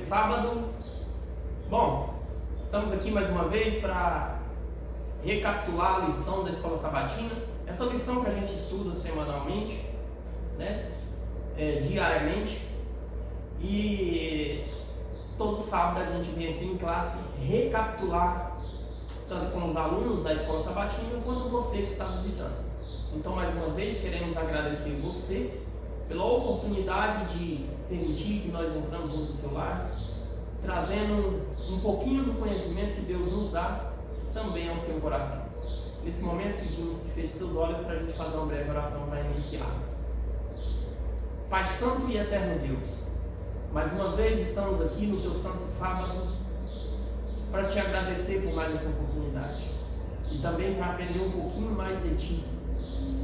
sábado. Bom, estamos aqui mais uma vez para recapitular a lição da Escola Sabatina. Essa lição que a gente estuda semanalmente, né? Diariamente. E todo sábado a gente vem aqui em classe recapitular, tanto com os alunos da Escola Sabatina, quanto você que está visitando. Então, mais uma vez, queremos agradecer você pela oportunidade de permitir que nós entramos no seu lar, trazendo um pouquinho do conhecimento que Deus nos dá também ao seu coração. Nesse momento, pedimos que feche seus olhos para a gente fazer uma breve oração para iniciarmos. Pai Santo e Eterno Deus, mais uma vez estamos aqui no teu santo sábado para te agradecer por mais essa oportunidade e também para aprender um pouquinho mais de ti,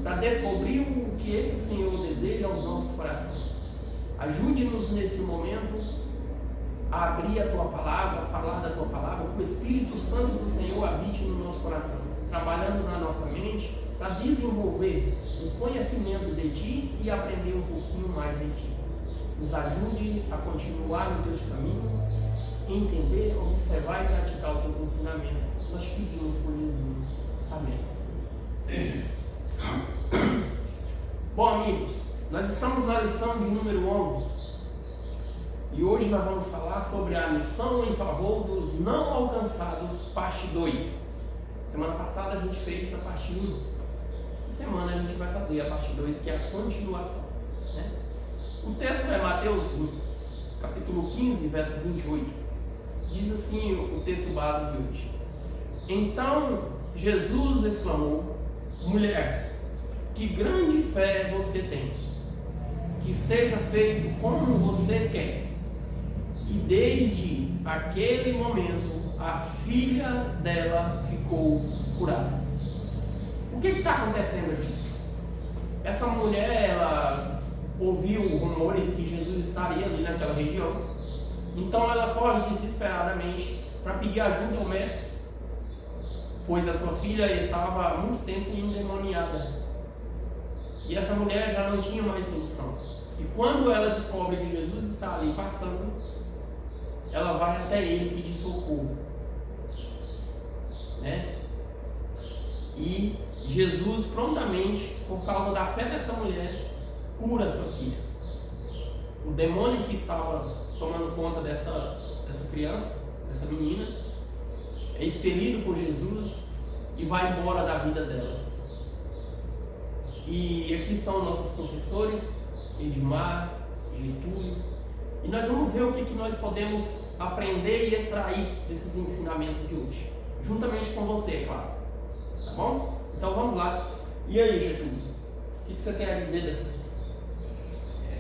para descobrir o que é que o Senhor deseja aos nossos corações. Ajude-nos neste momento a abrir a tua palavra, a falar da tua palavra, que o Espírito Santo do Senhor habite no nosso coração, trabalhando na nossa mente para desenvolver o conhecimento de ti e aprender um pouquinho mais de ti. Nos ajude a continuar nos teus caminhos, entender, observar e praticar os teus ensinamentos. Nós pedimos por Jesus. Amém. Bom, amigos, nós estamos na lição de número 11 e hoje nós vamos falar sobre a missão em favor dos não alcançados, parte 2. Semana passada a gente fez a parte 1. Essa semana a gente vai fazer a parte 2, que é a continuação, né? O texto é Mateus capítulo 15, verso 28. Diz assim o texto base de hoje: Então Jesus exclamou: Mulher, que grande fé você tem, que seja feito como você quer. E desde aquele momento a filha dela ficou curada. O que está acontecendo aqui? Essa mulher, ela ouviu rumores que Jesus estaria ali naquela região, então ela corre desesperadamente para pedir ajuda ao mestre, pois a sua filha estava há muito tempo endemoniada. E essa mulher já não tinha mais solução. E quando ela descobre que Jesus está ali passando, ela vai até ele pedir socorro, né? E Jesus prontamente, por causa da fé dessa mulher, cura essa filha. O demônio que estava tomando conta dessa criança, dessa menina, é expelido por Jesus e vai embora da vida dela. E aqui estão nossos professores, Edmar, Getúlio, e nós vamos ver o que nós podemos aprender e extrair desses ensinamentos de hoje, juntamente com você, é claro. Tá bom? Então vamos lá. E aí, Getúlio, o que você tem a dizer dessa?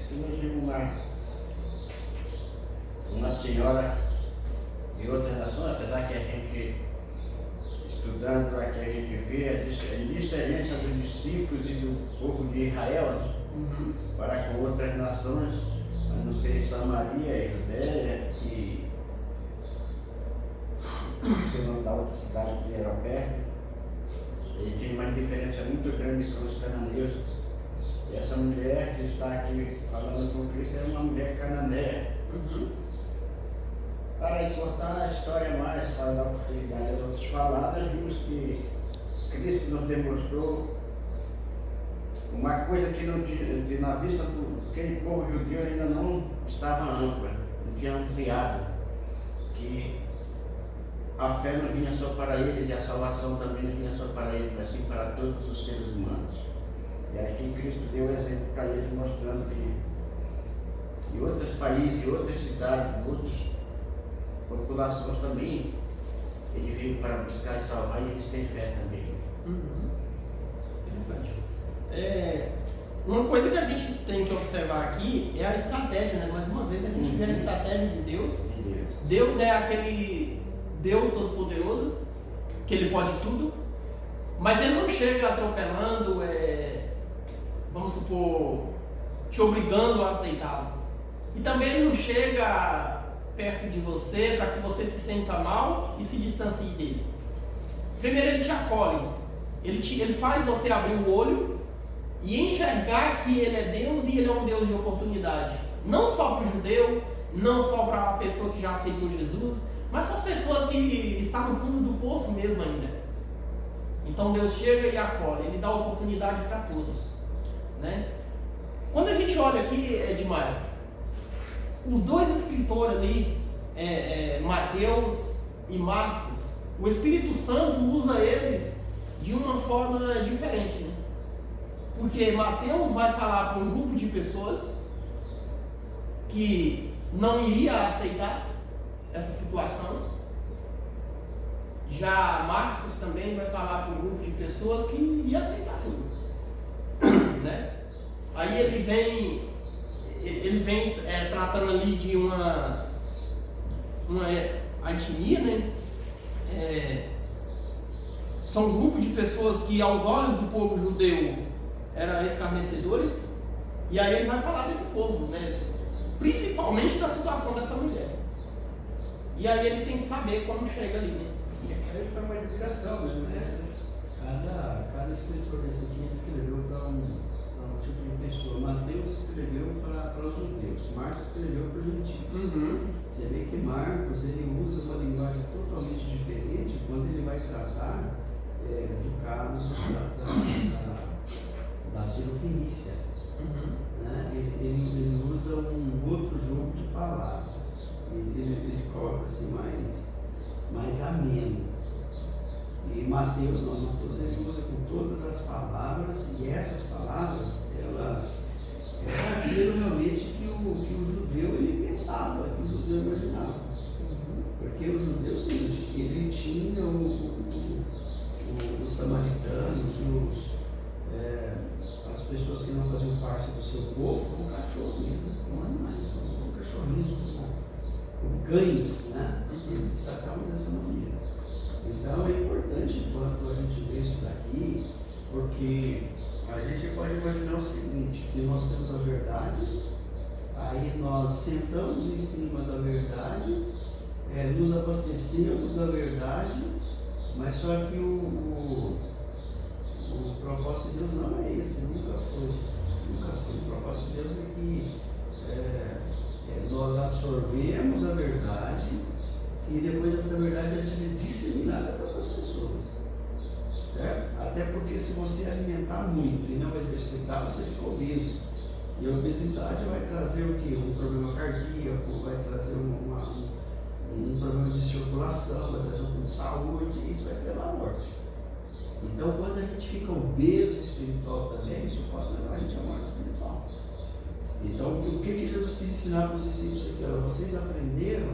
Temos uma senhora de outra nação, apesar que a gente, estudando aqui, a gente vê a diferença dos discípulos e do povo de Israel, para com outras nações, a não ser Samaria, Judéia e o nome da outra cidade que era perto. Ele tinha uma diferença muito grande com os cananeus. E essa mulher que está aqui falando com Cristo é uma mulher cananeia. Para encurtar a história mais, para dar oportunidade às outras faladas, vimos que Cristo nos demonstrou uma coisa que não tinha, que na vista daquele povo judeu ainda não estava ampla, não tinha ampliado, que a fé não vinha só para eles e a salvação também não vinha só para eles, mas sim para todos os seres humanos. E aqui Cristo deu exemplo para eles, mostrando que em outros países, em outras cidades, em outras populações também, ele veio para buscar e salvar e eles têm fé também. Interessante. Uma coisa que a gente tem que observar aqui é a estratégia, né? Mais uma vez a gente vê a estratégia de Deus. Deus é aquele Deus todo-poderoso, que Ele pode tudo, mas Ele não chega atropelando, vamos supor, te obrigando a aceitá-lo. E também Ele não chega perto de você para que você se sinta mal e se distancie dele. Primeiro Ele te acolhe, Ele faz você abrir o olho e enxergar que Ele é Deus e Ele é um Deus de oportunidade. Não só para o judeu, não só para a pessoa que já aceitou Jesus, mas para as pessoas que estão no fundo do poço mesmo ainda. Então Deus chega e acolhe, Ele dá oportunidade para todos, né? Quando a gente olha aqui, Edmar, os dois escritores ali, Mateus e Marcos, o Espírito Santo usa eles de uma forma diferente, né? Porque Mateus vai falar para um grupo de pessoas que não iria aceitar essa situação. Já Marcos também vai falar para um grupo de pessoas que ia aceitar sim, né? Aí ele vem tratando ali de uma etnia, né? São um grupo de pessoas que aos olhos do povo judeu eram escarnecedores, e aí ele vai falar desse povo, né? Principalmente da situação dessa mulher. E aí ele tem que saber como chega ali, né? Aí foi uma inspiração, né? Cada escritor desse aqui escreveu para um tipo de pessoa. Mateus escreveu para os judeus, Marcos escreveu para os gentios. Você vê que Marcos ele usa uma linguagem totalmente diferente quando ele vai tratar do caso da Sirofenícia. Né? Ele usa um outro jogo de palavras. Ele coloca assim mais ameno. E Mateus ele usa com todas as palavras, e essas palavras elas eram aquilo realmente que o judeu ele pensava, que o judeu imaginava. Porque o judeu, seguinte, ele tinha os samaritanos, as pessoas que não faziam parte do seu povo, como cachorro mesmo, como animais, como cachorrinhos, como cães, né? Eles tratavam dessa maneira. Então é importante quando a gente vê isso daqui, porque a gente pode imaginar o seguinte, que nós temos a verdade, aí nós sentamos em cima da verdade, nos abastecemos da verdade, mas só que o propósito de Deus não é esse, nunca foi. O propósito de Deus é que nós absorvemos a verdade e depois essa verdade seja disseminada para outras pessoas, certo? Até porque se você alimentar muito e não exercitar, você fica obeso. E a obesidade vai trazer o quê? Um problema cardíaco, vai trazer um problema de circulação, vai trazer um problema de saúde, e isso vai levar à morte. Então, quando a gente fica obeso espiritual também, isso pode levar a gente à morte espiritual. Então, o que Jesus quis ensinar para os discípulos aqui? Olha, vocês aprenderam,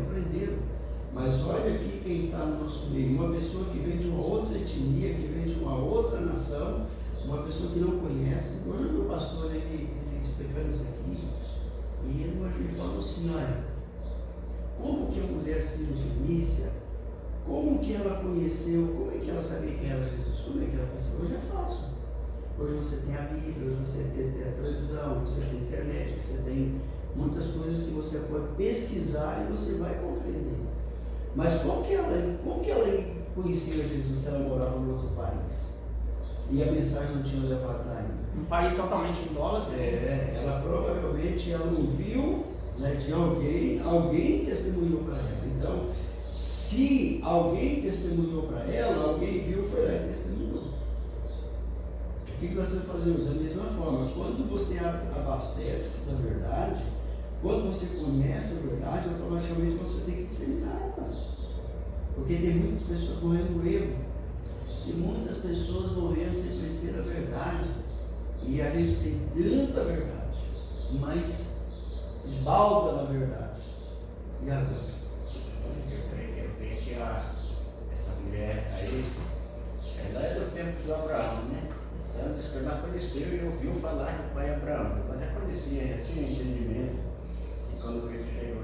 mas olha aqui quem está no nosso meio, uma pessoa que vem de uma outra etnia, que vem de uma outra nação, uma pessoa que não conhece. Hoje o meu pastor, ele explicando isso aqui, e ele falou assim, olha, como que a mulher Sirofenícia, como que ela conheceu, como é que ela sabia quem era Jesus, como é que ela conheceu? Hoje é fácil. Hoje você tem a Bíblia, hoje você tem a televisão, você tem a internet, você tem muitas coisas que você pode pesquisar e você vai compreender. Mas como que ela conhecia Jesus se ela morava em outro país? E a mensagem não tinha levado ainda? Um país totalmente idólatra. Ela provavelmente ouviu, né, de alguém testemunhou para ela. Então, se alguém testemunhou para ela, alguém viu, foi lá e testemunhou. O que nós estamos fazendo? Da mesma forma, quando você abastece-se da verdade, quando você conhece a verdade, automaticamente você tem que disseminar ela. Porque tem muitas pessoas morrendo no erro. E muitas pessoas morrendo sem conhecer a verdade. E a gente tem tanta verdade, mas esbalda na verdade. E agora? Eu creio que essa mulher aí, ela é do tempo de Abraão, né? Ela disse que ela conheceu e ouviu falar do pai Abraão. Ela já conhecia, já tinha entendimento. E quando Cristo chegou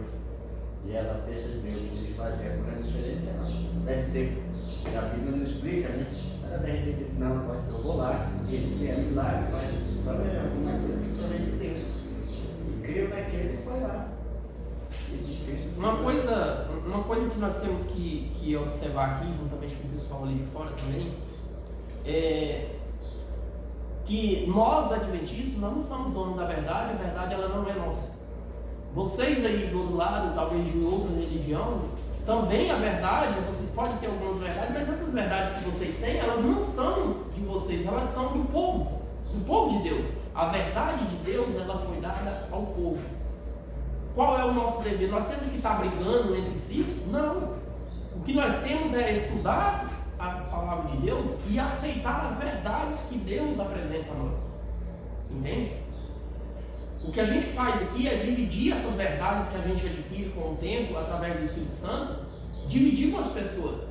e ela percebeu que ele fazia coisa diferente, ela deve ter, a Bíblia não explica, né? Ela deve ter dito, não, eu vou lá, ele é milagre, faz isso, é alguma coisa que precisa de Deus. E creu naquele e foi lá. Uma coisa que nós temos que observar aqui, juntamente com o pessoal ali de fora também, é que nós, adventistas, não somos donos da verdade, a verdade ela não é nossa. Vocês aí do outro lado, talvez de outra religião, também a verdade, vocês podem ter algumas verdades, mas essas verdades que vocês têm, elas não são de vocês, elas são do povo de Deus. A verdade de Deus, ela foi dada ao povo. Qual é o nosso dever? Nós temos que estar brigando entre si? Não. O que nós temos é estudar a palavra de Deus e aceitar as verdades que Deus apresenta a nós. Entende? O que a gente faz aqui é dividir essas verdades que a gente adquire com o tempo, através do Espírito Santo, dividir com as pessoas.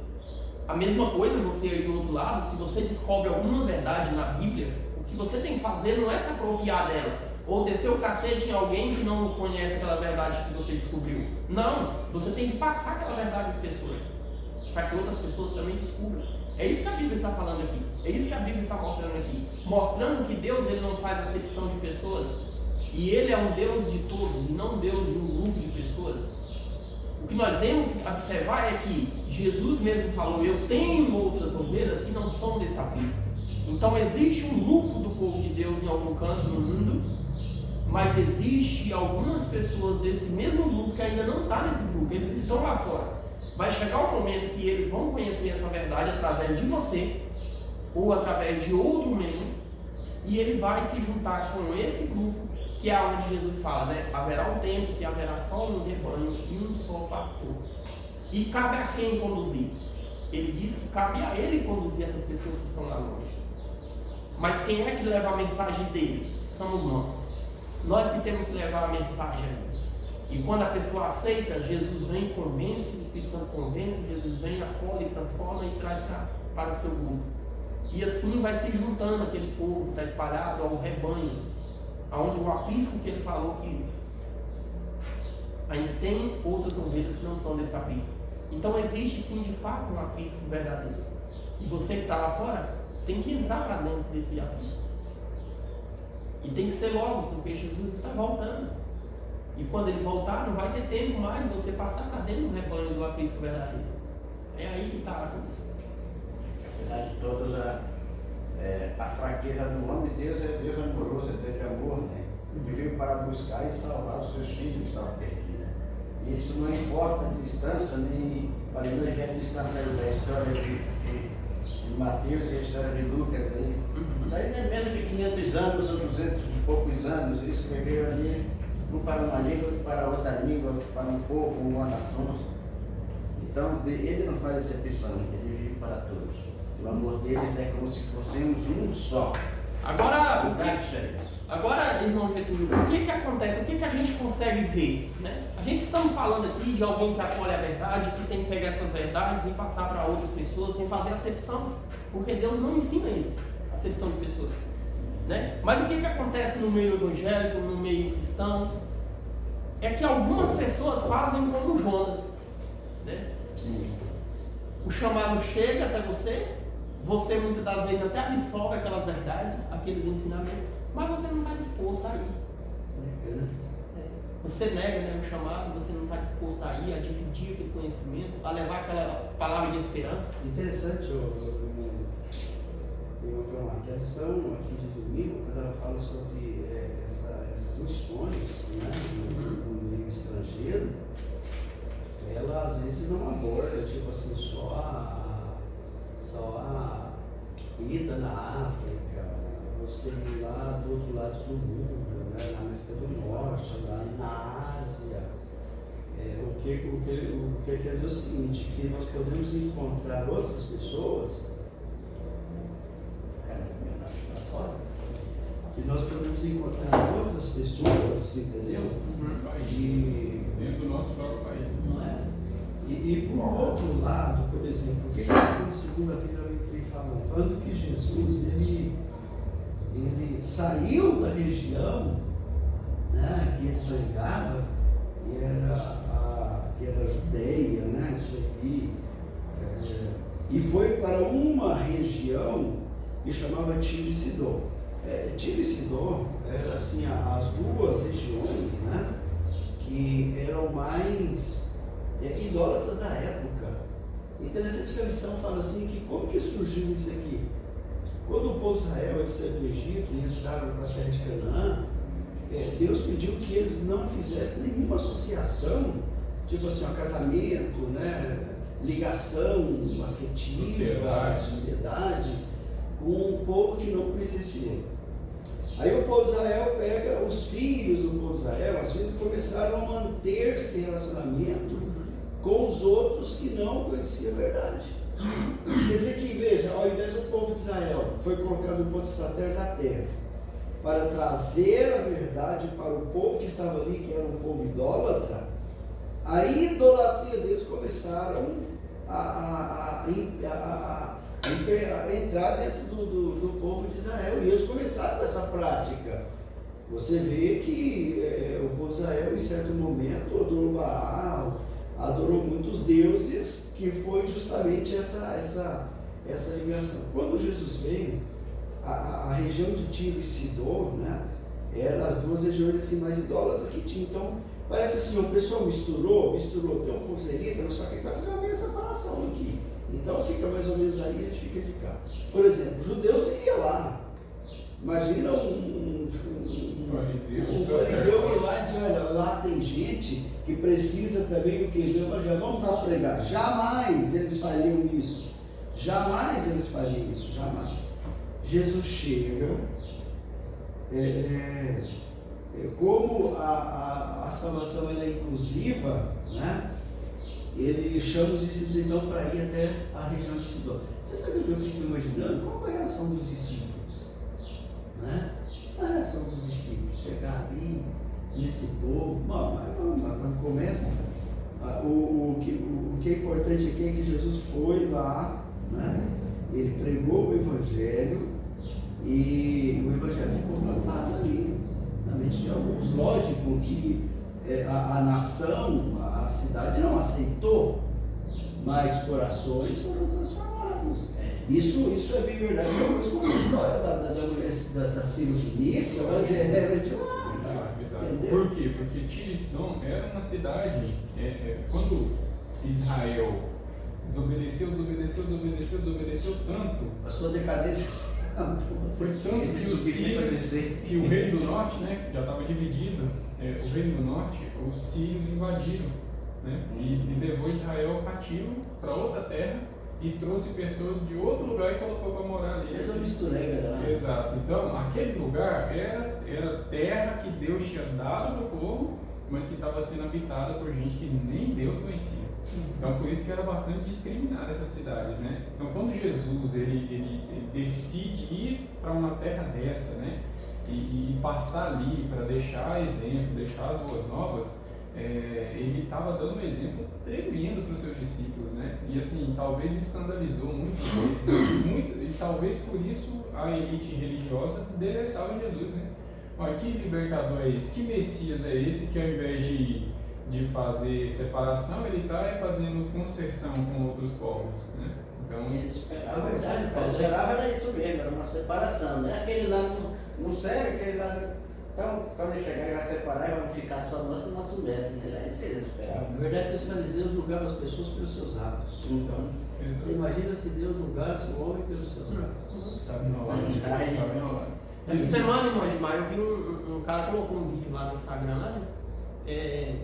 A mesma coisa você aí do outro lado, se você descobre alguma verdade na Bíblia, o que você tem que fazer não é se apropriar dela, ou descer o cacete em alguém que não conhece aquela verdade que você descobriu. Não, você tem que passar aquela verdade às pessoas, para que outras pessoas também descubram. É isso que a Bíblia está falando aqui, é isso que a Bíblia está mostrando aqui, mostrando que Deus ele não faz acepção de pessoas, e Ele é um Deus de todos, e não um Deus de um grupo de pessoas. O que nós temos que observar é que Jesus mesmo falou, eu tenho outras ovelhas que não são desse aprisco. Então existe um grupo do povo de Deus em algum canto no mundo, mas existe algumas pessoas desse mesmo grupo que ainda não estão nesse grupo, eles estão lá fora. Vai chegar um momento que eles vão conhecer essa verdade através de você, ou através de outro membro, e ele vai se juntar com esse grupo, que é onde Jesus fala, né? Haverá um tempo que haverá só um rebanho e um só pastor. E cabe a quem conduzir? Ele diz que cabe a ele conduzir essas pessoas que estão lá longe. Mas quem é que leva a mensagem dele? Somos nós. Nós que temos que levar a mensagem. E quando a pessoa aceita, Jesus vem e convence, o Espírito Santo convence, Jesus vem, acolhe, transforma e traz para o seu grupo. E assim vai se juntando aquele povo que está espalhado ao rebanho, aonde o aprisco que ele falou que ainda tem outras ovelhas que não são desse aprisco. Então existe sim de fato um aprisco verdadeiro. E você que está lá fora tem que entrar para dentro desse aprisco. E tem que ser logo, porque Jesus está voltando. E quando ele voltar, não vai ter tempo mais de você passar para dentro do rebanho do aprisco verdadeiro. É aí que está a coisa. Apesar de todas a fraqueza do homem, Deus é Deus amoroso, é Deus de amor, né? Ele veio para buscar e salvar os seus filhos que estavam perdidos, né? E isso não importa a distância, nem para ele já é distância da história de Mateus e a história de Lucas aí. Isso aí não é menos de 500 anos ou 200 e poucos anos, ele escreveu ali, um para uma língua, outro para outra língua, outro para um povo, uma nação. Então, ele não faz exceção, ele vive para todos. O amor deles é como se fôssemos um só. Agora, irmão Getúlio, o que acontece? O que a gente consegue ver? Né? A gente estamos falando aqui de alguém que acolhe a verdade, que tem que pegar essas verdades e passar para outras pessoas sem fazer acepção, porque Deus não ensina isso, acepção de pessoas. Né? Mas o que acontece no meio evangélico, no meio cristão? É que algumas pessoas fazem como Jonas. Né? O chamado chega até você muitas das vezes até absorve aquelas verdades, aqueles ensinamentos, mas você não está disposto a ir. Você nega, né, o chamado, você não está disposto a ir, a dividir aquele conhecimento, a levar aquela palavra de esperança. Interessante, tem uma questão aqui de domingo, quando ela fala sobre essas missões, né, no meio estrangeiro, ela às vezes não aborda, tipo assim, só a ida na África, você ir lá do outro lado do mundo, né, na América do Norte, lá na Ásia. O que quer dizer o seguinte, que nós podemos encontrar outras pessoas, entendeu? Dentro do nosso próprio país. Não é? E por outro lado, por exemplo, o que nós segunda-feira falando que Jesus ele saiu da região, né, que ele pregava, que era a Judeia, né, e foi para uma região que chamava Tiro e Sidom. Tiro e Sidom eram assim, as duas regiões, né, que eram mais idólatras da época. Interessante que a lição fala assim, que como que surgiu isso aqui? Quando o povo de Israel saiu do Egito e entraram para a terra de Canaã, Deus pediu que eles não fizessem nenhuma associação, tipo assim, um casamento, né? Ligação afetiva, sociedade, com um povo que não conhecesse ele. Aí o povo de Israel pega os filhos do povo de Israel, as filhas começaram a manter esse relacionamento com os outros que não conheciam a verdade. Quer dizer que, veja, ao invés do povo de Israel foi colocado um ponto estratégico da terra para trazer a verdade para o povo que estava ali, que era um povo idólatra, a idolatria deles começaram a entrar dentro do povo de Israel, e eles começaram essa prática. Você vê que o povo de Israel, em certo momento, adorou Baal, adorou muitos deuses, que foi justamente essa ligação. Quando Jesus veio, a região de Tiro e Sidom, né, eram as duas regiões assim, mais idólatras que tinha. Então, parece assim, o pessoal misturou, tem um pouco israelita, só que vai fazer uma meia separação aqui. Então fica mais ou menos aí, a gente fica de cá. Por exemplo, os judeus não iam lá. Imagina um fariseu que ir lá e diz, olha, lá tem gente que precisa também do que? Do evangelho. Vamos lá pregar. Jamais eles fariam isso. Jamais eles fariam isso. Jamais. Jesus chega, como a salvação ela é inclusiva, né? Ele chama os discípulos então para ir até a região de Sidom. Você sabe o que eu fico imaginando? Qual é a reação dos discípulos? Né? A reação dos discípulos, chegar ali, nesse povo, bom, mas vamos lá, então começa. O que é importante aqui é que Jesus foi lá, né? Ele pregou o Evangelho e o Evangelho ficou plantado ali, na mente de alguns. Lógico que a nação, a cidade não aceitou, mas corações foram transformados. Isso é bem verdade. Depois com a história da Sírio-Fenícia, onde era de lá. Por quê? Porque Tiro e Sidom era uma cidade, quando Israel desobedeceu tanto, a sua decadência foi tanto que os sírios, que o reino do norte, né, já estava dividido, o reino do norte, os sírios invadiram, né, e levou Israel cativo para outra terra e trouxe pessoas de outro lugar e colocou para morar ali. Fez uma mistureba, né? Exato. Então, aquele lugar era terra que Deus tinha dado para o povo, mas que estava sendo habitada por gente que nem Deus conhecia. Então, por isso que era bastante discriminada essas cidades, né? Então, quando Jesus ele decide ir para uma terra dessa, né, e passar ali para deixar exemplo, deixar as boas novas, ele estava dando um exemplo tremendo para os seus discípulos, né? E assim, talvez escandalizou muito eles, e talvez por isso a elite religiosa interessava em Jesus, né? Olha, que libertador é esse? Que Messias é esse que ao invés de fazer separação, ele está fazendo concessão com outros povos, né? Então, a verdade, Paulo, esperava era isso mesmo, era uma separação, né? Aquele lá não serve, aquele lá. Então, quando ele chegar, ele vai separar e vai ficar só nós com o nosso mestre, né? É isso que eles esperavam. A verdade é que os fariseus julgavam as pessoas pelos seus atos. então, Você imagina se Deus julgasse o homem pelos seus atos. estava enrolado. Essa semana, irmão Ismael, eu vi um cara colocou um vídeo lá no Instagram, né?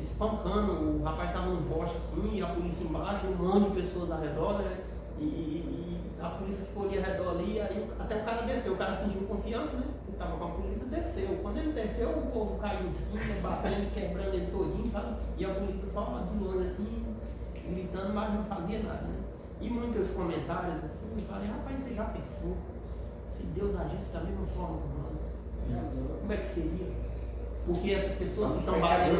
Espancando, o rapaz estava num poste assim, e a polícia embaixo, um monte de pessoas ao redor, né? E a polícia ficou ali ao redor ali, aí até o cara desceu, o cara sentiu confiança, né? Ele estava com a polícia, desceu. Quando ele desceu, o povo caiu em cima, batendo, quebrando ele todinho, sabe? E a polícia só de longe assim, gritando, mas não fazia nada, né? E muitos comentários assim, eu falei, rapaz, você já pensou? Se Deus agisse da mesma forma com nós, como é que seria? Porque essas pessoas que estão batendo,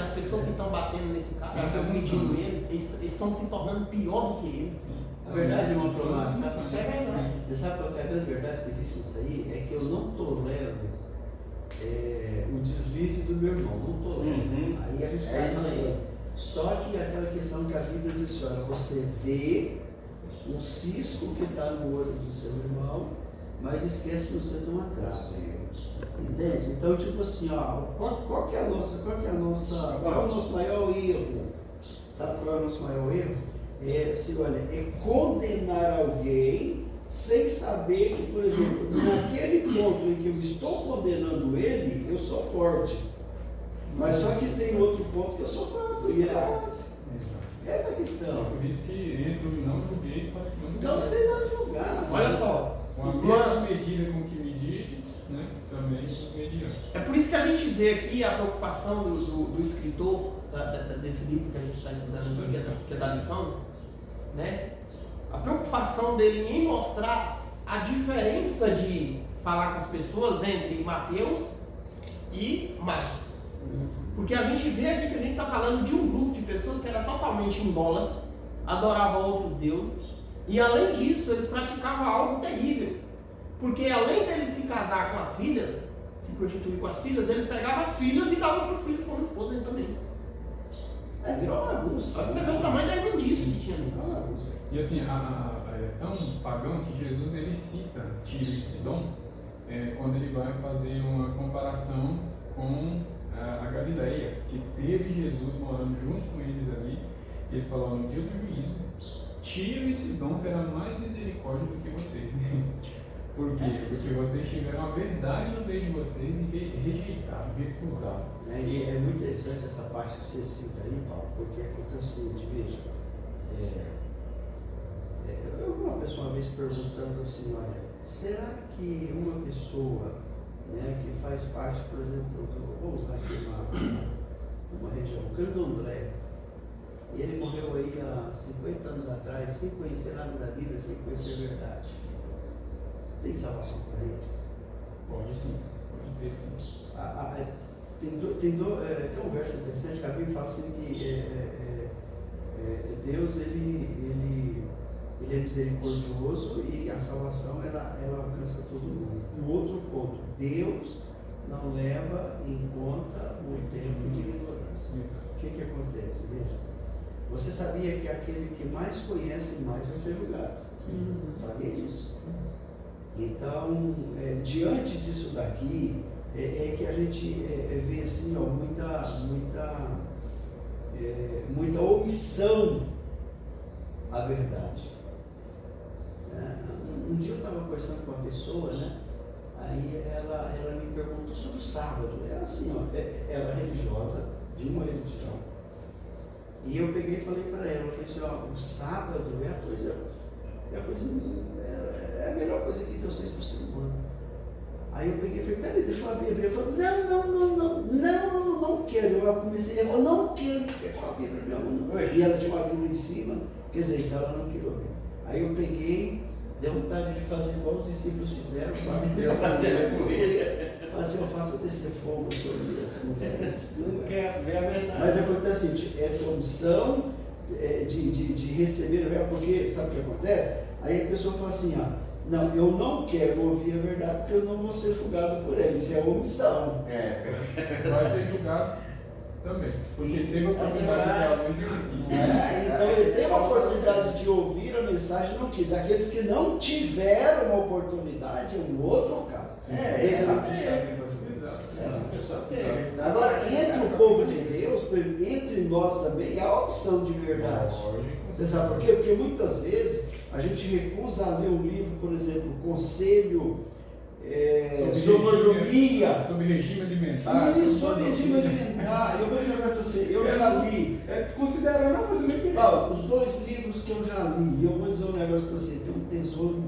as pessoas que estão batendo nesse cara, transmitindo eles estão se tornando pior do que eles. A verdade, irmão Tomás, Isso é verdade. você sabe qual é a grande verdade que existe nisso aí? É que eu não tolero o deslize do meu irmão, não tolero. Aí a gente está isso aí. Só que aquela questão que a Bíblia diz assim, olha, você vê um cisco que está no olho do seu irmão, mas esquece que você tem uma trave. Entende? Então, tipo assim, ó, qual é o nosso maior erro? Sabe qual é o nosso maior erro? É condenar alguém sem saber que, por exemplo, naquele ponto em que eu estou condenando ele, eu sou sou forte. Mas só que tem outro ponto que eu sou fraco e ele é forte. Essa é a questão. Por isso que entra o não julgueis para que não Não se será julgado. Olha só. Com a mesma medida com que medides, né, também os medirão. É por isso que a gente vê aqui a preocupação do escritor desse livro que a gente está estudando aqui, que é da lição, né? A preocupação dele em mostrar a diferença de falar com as pessoas entre Mateus e Marcos. Porque a gente vê aqui que a gente está falando de um grupo de pessoas que era totalmente idólatra, adorava outros deuses, e além disso eles praticavam algo terrível. Porque além deles se casar com as filhas, se prostituir com as filhas, eles pegavam as filhas e davam para os filhos como esposa também. Virou uma bagunça. Só que você vê o tamanho da imundícia que tinha Virou uma nisso. bagunça. E assim, é tão pagão que Jesus ele cita Tiro e Sidom quando ele vai fazer uma comparação com a Galileia, que teve Jesus morando junto com eles ali. Ele falou: no dia do juízo, Tiro e Sidom terão mais misericórdia do que vocês. Por quê? Porque vocês tiveram a verdade no meio de vocês e rejeitaram, recusaram. E é muito interessante essa parte que você cita aí, Paulo, porque acontece o seguinte, veja, eu vi uma pessoa uma vez perguntando assim, olha, será que uma pessoa, né, que faz parte, por exemplo, vamos usar aqui uma região, Candomblé, e ele morreu aí há 50 anos atrás, sem conhecer nada da Bíblia, sem conhecer a verdade, tem salvação para ele? Pode sim, pode ter sim. Tem um verso interessante que a Bíblia fala assim que Deus ele é misericordioso e a salvação ela alcança todo mundo. E o outro ponto, Deus não leva em conta o tempo de ignorância. O que acontece? Veja, você sabia que aquele que mais conhece mais vai ser julgado? Sabia disso? Então, diante disso daqui, é que a gente vê assim, ó, muita omissão à verdade. Um dia eu estava conversando com uma pessoa, né? Aí ela me perguntou sobre o sábado. Ela assim, ó, ela é religiosa, de uma religião. E eu peguei e falei para ela, eu falei assim, ó, o sábado é a melhor coisa que Deus fez para o ser humano. Aí eu peguei e falei, peraí, deixa eu abrir. Ele falou, não quero. Eu comecei a falar, não quero, deixa eu abrir a Bíblia. E ela tinha uma Bíblia em cima, quer dizer, então ela não queria ouvir. Aí eu peguei, deu vontade de fazer igual os discípulos fizeram, falei assim, eu faço descer fogo sobre essa mulher. Não quer ver a verdade. Mas acontece assim, essa opção de receber a verdade, porque sabe o que acontece? Aí a pessoa fala assim, não, eu não quero ouvir a verdade porque eu não vou ser julgado por ele. Isso é omissão. Vai ser julgado também. Porque teve a oportunidade de ter a luz e Então ele teve a oportunidade de ouvir a mensagem e não quis. Aqueles que não tiveram uma oportunidade é um outro caso. Essa pessoa teve. Agora, entre o povo de Deus, entre nós também, há a opção de verdade. Você sabe por quê? Porque muitas vezes a gente recusa a ler um livro, por exemplo, Conselho sobre Mordomia. Sobre regime alimentar. Isso, sobre regime alimentar. Eu vou jogar para você, eu já li. Desconsiderando, não, mas eu nem queria. Paulo, os 2 livros que eu já li, e eu vou dizer um negócio para você, tem um tesouro.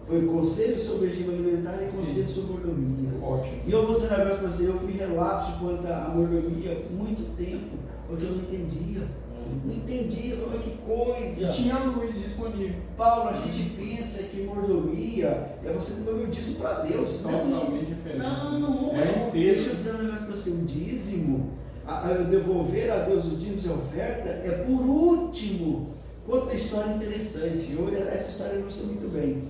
Foi Conselho sobre regime alimentar e Conselho sobre mordomia. Ótimo. E eu vou dizer um negócio para você, eu fui relapso quanto à mordomia muito tempo, porque eu não entendia. Não entendia, como é que coisa. E tinha luz disponível. Paulo, a gente pensa que mordomia é você devolver o dízimo para Deus. Totalmente diferente. Não, inteiro. deixa eu dizer um negócio para você, o dízimo, devolver a Deus o dízimo e a oferta é por último. Outra história interessante, essa história eu não sei muito bem.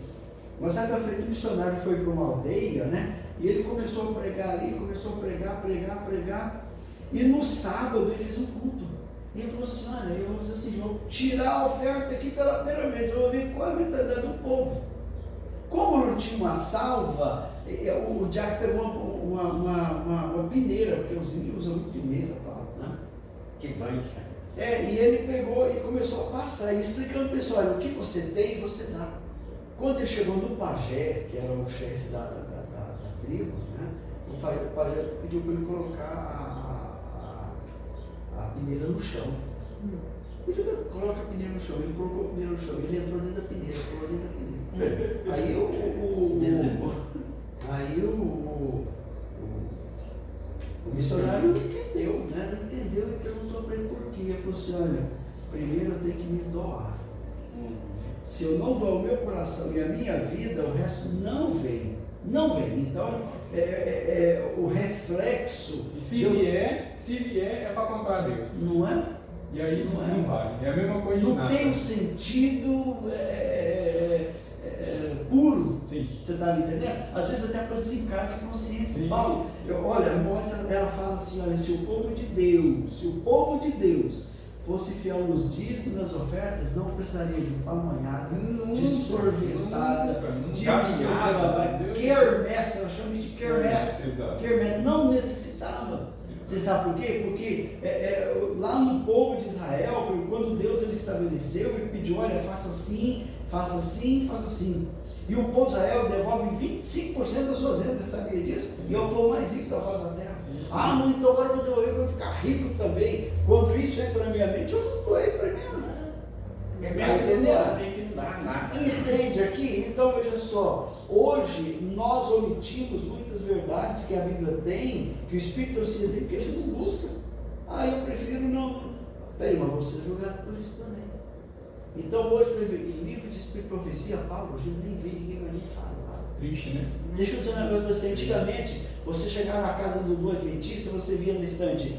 Uma certa feita, um missionário foi para uma aldeia, né? E ele começou a pregar ali, começou a pregar. E no sábado ele fez um culto. E ele falou assim, olha, eu vou dizer assim, vou tirar a oferta aqui pela primeira vez, eu vou ver qual é a mentalidade do povo. Como não tinha uma salva, o diácono pegou uma peneira, porque os índios usam muito peneira, né? Que banho. E ele pegou e começou a passar, e explicando para o pessoal, olha, o que você tem, você dá. Quando ele chegou no pajé, que era o chefe da tribo, né? o pajé pediu para ele colocar a peneira no chão. Pediu para ele colocar a peneira no chão, ele colocou a peneira no chão, ele entrou dentro da peneira, pulou dentro da peneira. Aí o missionário não entendeu, né? Não entendeu e perguntou para ele por quê. Ele falou assim, olha, primeiro eu tenho que me doar. Se eu não dou o meu coração e a minha vida, o resto não vem. Não vem. Então, o reflexo... E se vier é para comprar Deus. Não é? E aí não vale. É a mesma coisa de Não nada. tem um sentido puro. Sim. Você está me entendendo? Às vezes até para desencargo de consciência. Sim. Paulo, olha, a morte, ela fala assim, olha, se o povo de Deus fosse fiel nos dízimos, nas ofertas, não precisaria de pamonhada, de sorvetada, de quermesse, ela chama isso de quermesse. Quermesse, não necessitava. Você sabe por quê? Porque lá no povo de Israel, quando Deus ele estabeleceu, ele pediu, olha, faça assim, faça assim, faça assim. E o povo de Israel devolve 25% das suas rendas, você sabia disso? E é o povo mais rico da face da terra. Ah, não, então agora eu vou devolver para eu ficar rico também. Quando isso entra na minha mente, eu não doei primeiro. Está entendendo? Entende aqui? Então veja só, hoje nós omitimos muitas verdades que a Bíblia tem, que o Espírito precisa ter, porque a gente não busca. Ah, eu prefiro não. Peraí, mas você é julgado por isso também. Então hoje, no livro de Espírito e Profecia, Paulo, a gente nem vê, ninguém vai nem falar. Triste, né? Deixa eu dizer uma coisa para você. Antigamente, você chegava na casa do Adventista, você via no estante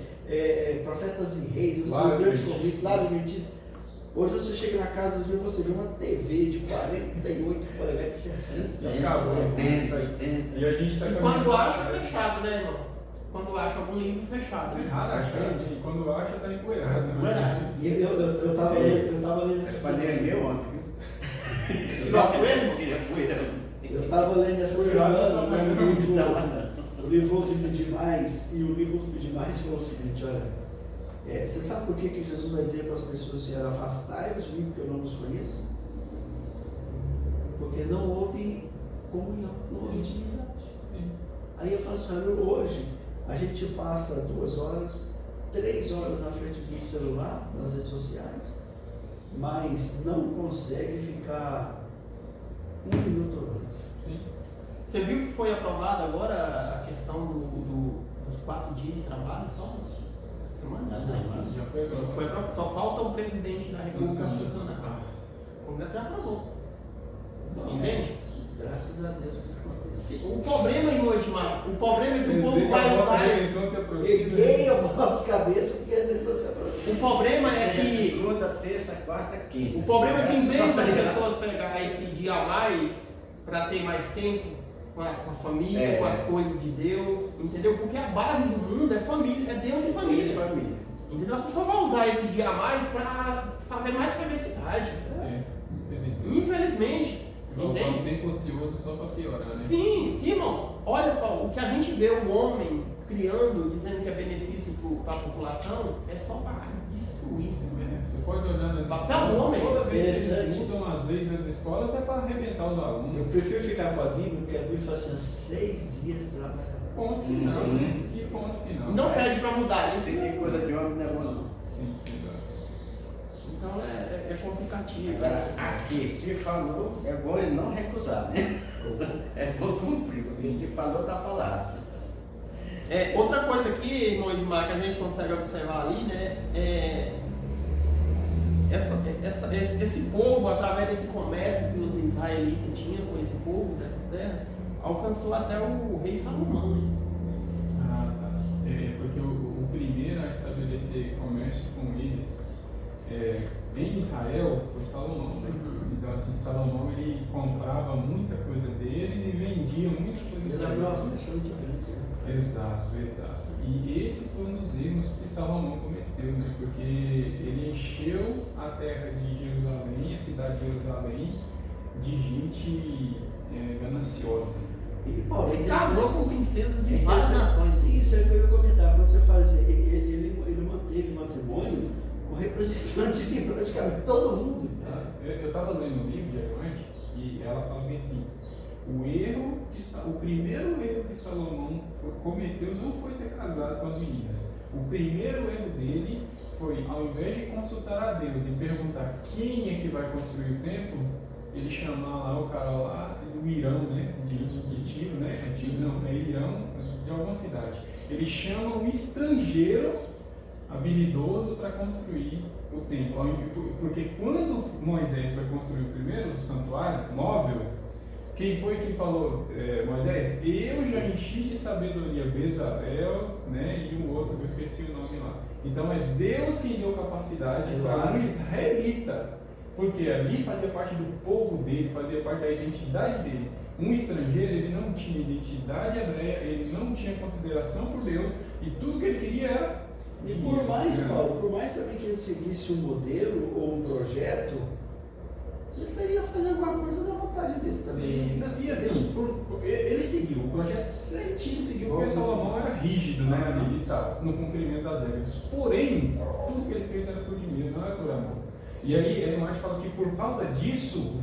Profetas e Reis, você via o grande convite, Lar Adventista. Hoje você chega na casa do dia, você vê uma TV de 48 polegadas, de 60, 80. E a gente tá E quando acha, fechado, né, irmão? Quando acha algum livro fechado. É raro achar, e quando acha tá empoeirado. Né? E eu tava lendo essa Padeira semana. meu ontem. Tirou a poeira? Eu estava lendo essa semana o livro Ouve Pedir Mais, e o livro Ouve Pedir Mais falou o seguinte, olha, você sabe por que Jesus vai dizer para as pessoas assim, afastai-vos de mim porque eu não os conheço? Porque não houve comunhão, não houve intimidade. Sim. Aí eu falo assim, olha, hoje a gente passa 2 horas, 3 horas na frente do celular, nas redes sociais, mas não consegue ficar 1 minuto orando. Sim. Você viu que foi aprovada agora a questão dos 4 dias de trabalho só? Semana? Já foi agora. Foi aprovado. Só falta o presidente da República sancionar. O Congresso já aprovou. Entende? Graças a Deus que isso aconteceu. O problema, irmão Edmar, o problema é que o povo vai usar. Peguei a vossa cabeça porque a eleição se aproxima. O problema é que. Segunda, terça, quarta, quinta. O problema é que em vez das pessoas pegar esse dia a mais para ter mais tempo com a família, com as coisas de Deus, entendeu? Porque a base do mundo é família, é Deus e família. Entendeu? As pessoas vão usar esse dia a mais para fazer mais perversidade. Infelizmente. Entende? Um tempo ocioso só para piorar, né? Sim, irmão. Olha só, o que a gente vê o homem criando, dizendo que é benefício para a população, é só para destruir. Você pode olhar nas Papel homem. Toda vez que eles mudam as leis nas escolas é para arrebentar os alunos. Eu prefiro ficar com a Bíblia, porque a Bíblia fala assim, 6 dias trabalhando. Ponto final. Que ponto final. Não pede para mudar isso. Não tem coisa de homem, não é bom não. Sim, exato. Então é complicativo. Agora, aqui, se falou, é bom ele não recusar, né? É bom cumprir, porque se falou, tá falado. Outra coisa aqui, irmão Edmar, que a gente consegue observar ali, né? Esse povo, através desse comércio que os israelitas tinham com esse povo dessas terras, alcançou até o rei Salomão. Né? Ah, tá. Porque o primeiro a estabelecer comércio com eles em Israel foi Salomão, né? Então assim, Salomão ele comprava muita coisa deles e vendia muita coisa deles. Exato. E esse foi um dos erros que Salomão cometeu, né? Porque ele encheu a terra de Jerusalém, a cidade de Jerusalém, de gente gananciosa. E Paulo, Ele casou com princesas de várias nações. Isso é o que eu ia comentar. Quando você fala assim, ele manteve matrimônio com representantes de praticamente todo mundo. Eu estava lendo um livro de Armand e ela fala bem assim, O primeiro erro que Salomão cometeu não foi ter casado com as meninas. O primeiro erro dele foi, ao invés de consultar a Deus e perguntar quem é que vai construir o templo, ele chamar lá o cara lá do Irão, né? De Tiro, né? É Irão, de alguma cidade. Ele chama um estrangeiro habilidoso para construir o templo. Porque quando Moisés vai construir o primeiro santuário móvel, quem foi que falou, Moisés? Eu já enchi de sabedoria Bezalel, né? E o outro, eu esqueci o nome lá. Então é Deus quem deu capacidade para um israelita, porque ali fazia parte do povo dele, fazia parte da identidade dele. Um estrangeiro, ele não tinha identidade hebreia, ele não tinha consideração por Deus, e tudo que ele queria era. E por mais, Paulo, por mais também que ele seguisse um modelo ou um projeto, ele deveria fazer alguma coisa da vontade dele também. Sim, e assim, ele seguiu, o projeto certinho seguiu, porque Salomão era rígido, né, ali e tal, no cumprimento das regras. Porém, tudo que ele fez era por dinheiro, não era por amor. E aí, Ellen White fala que por causa disso,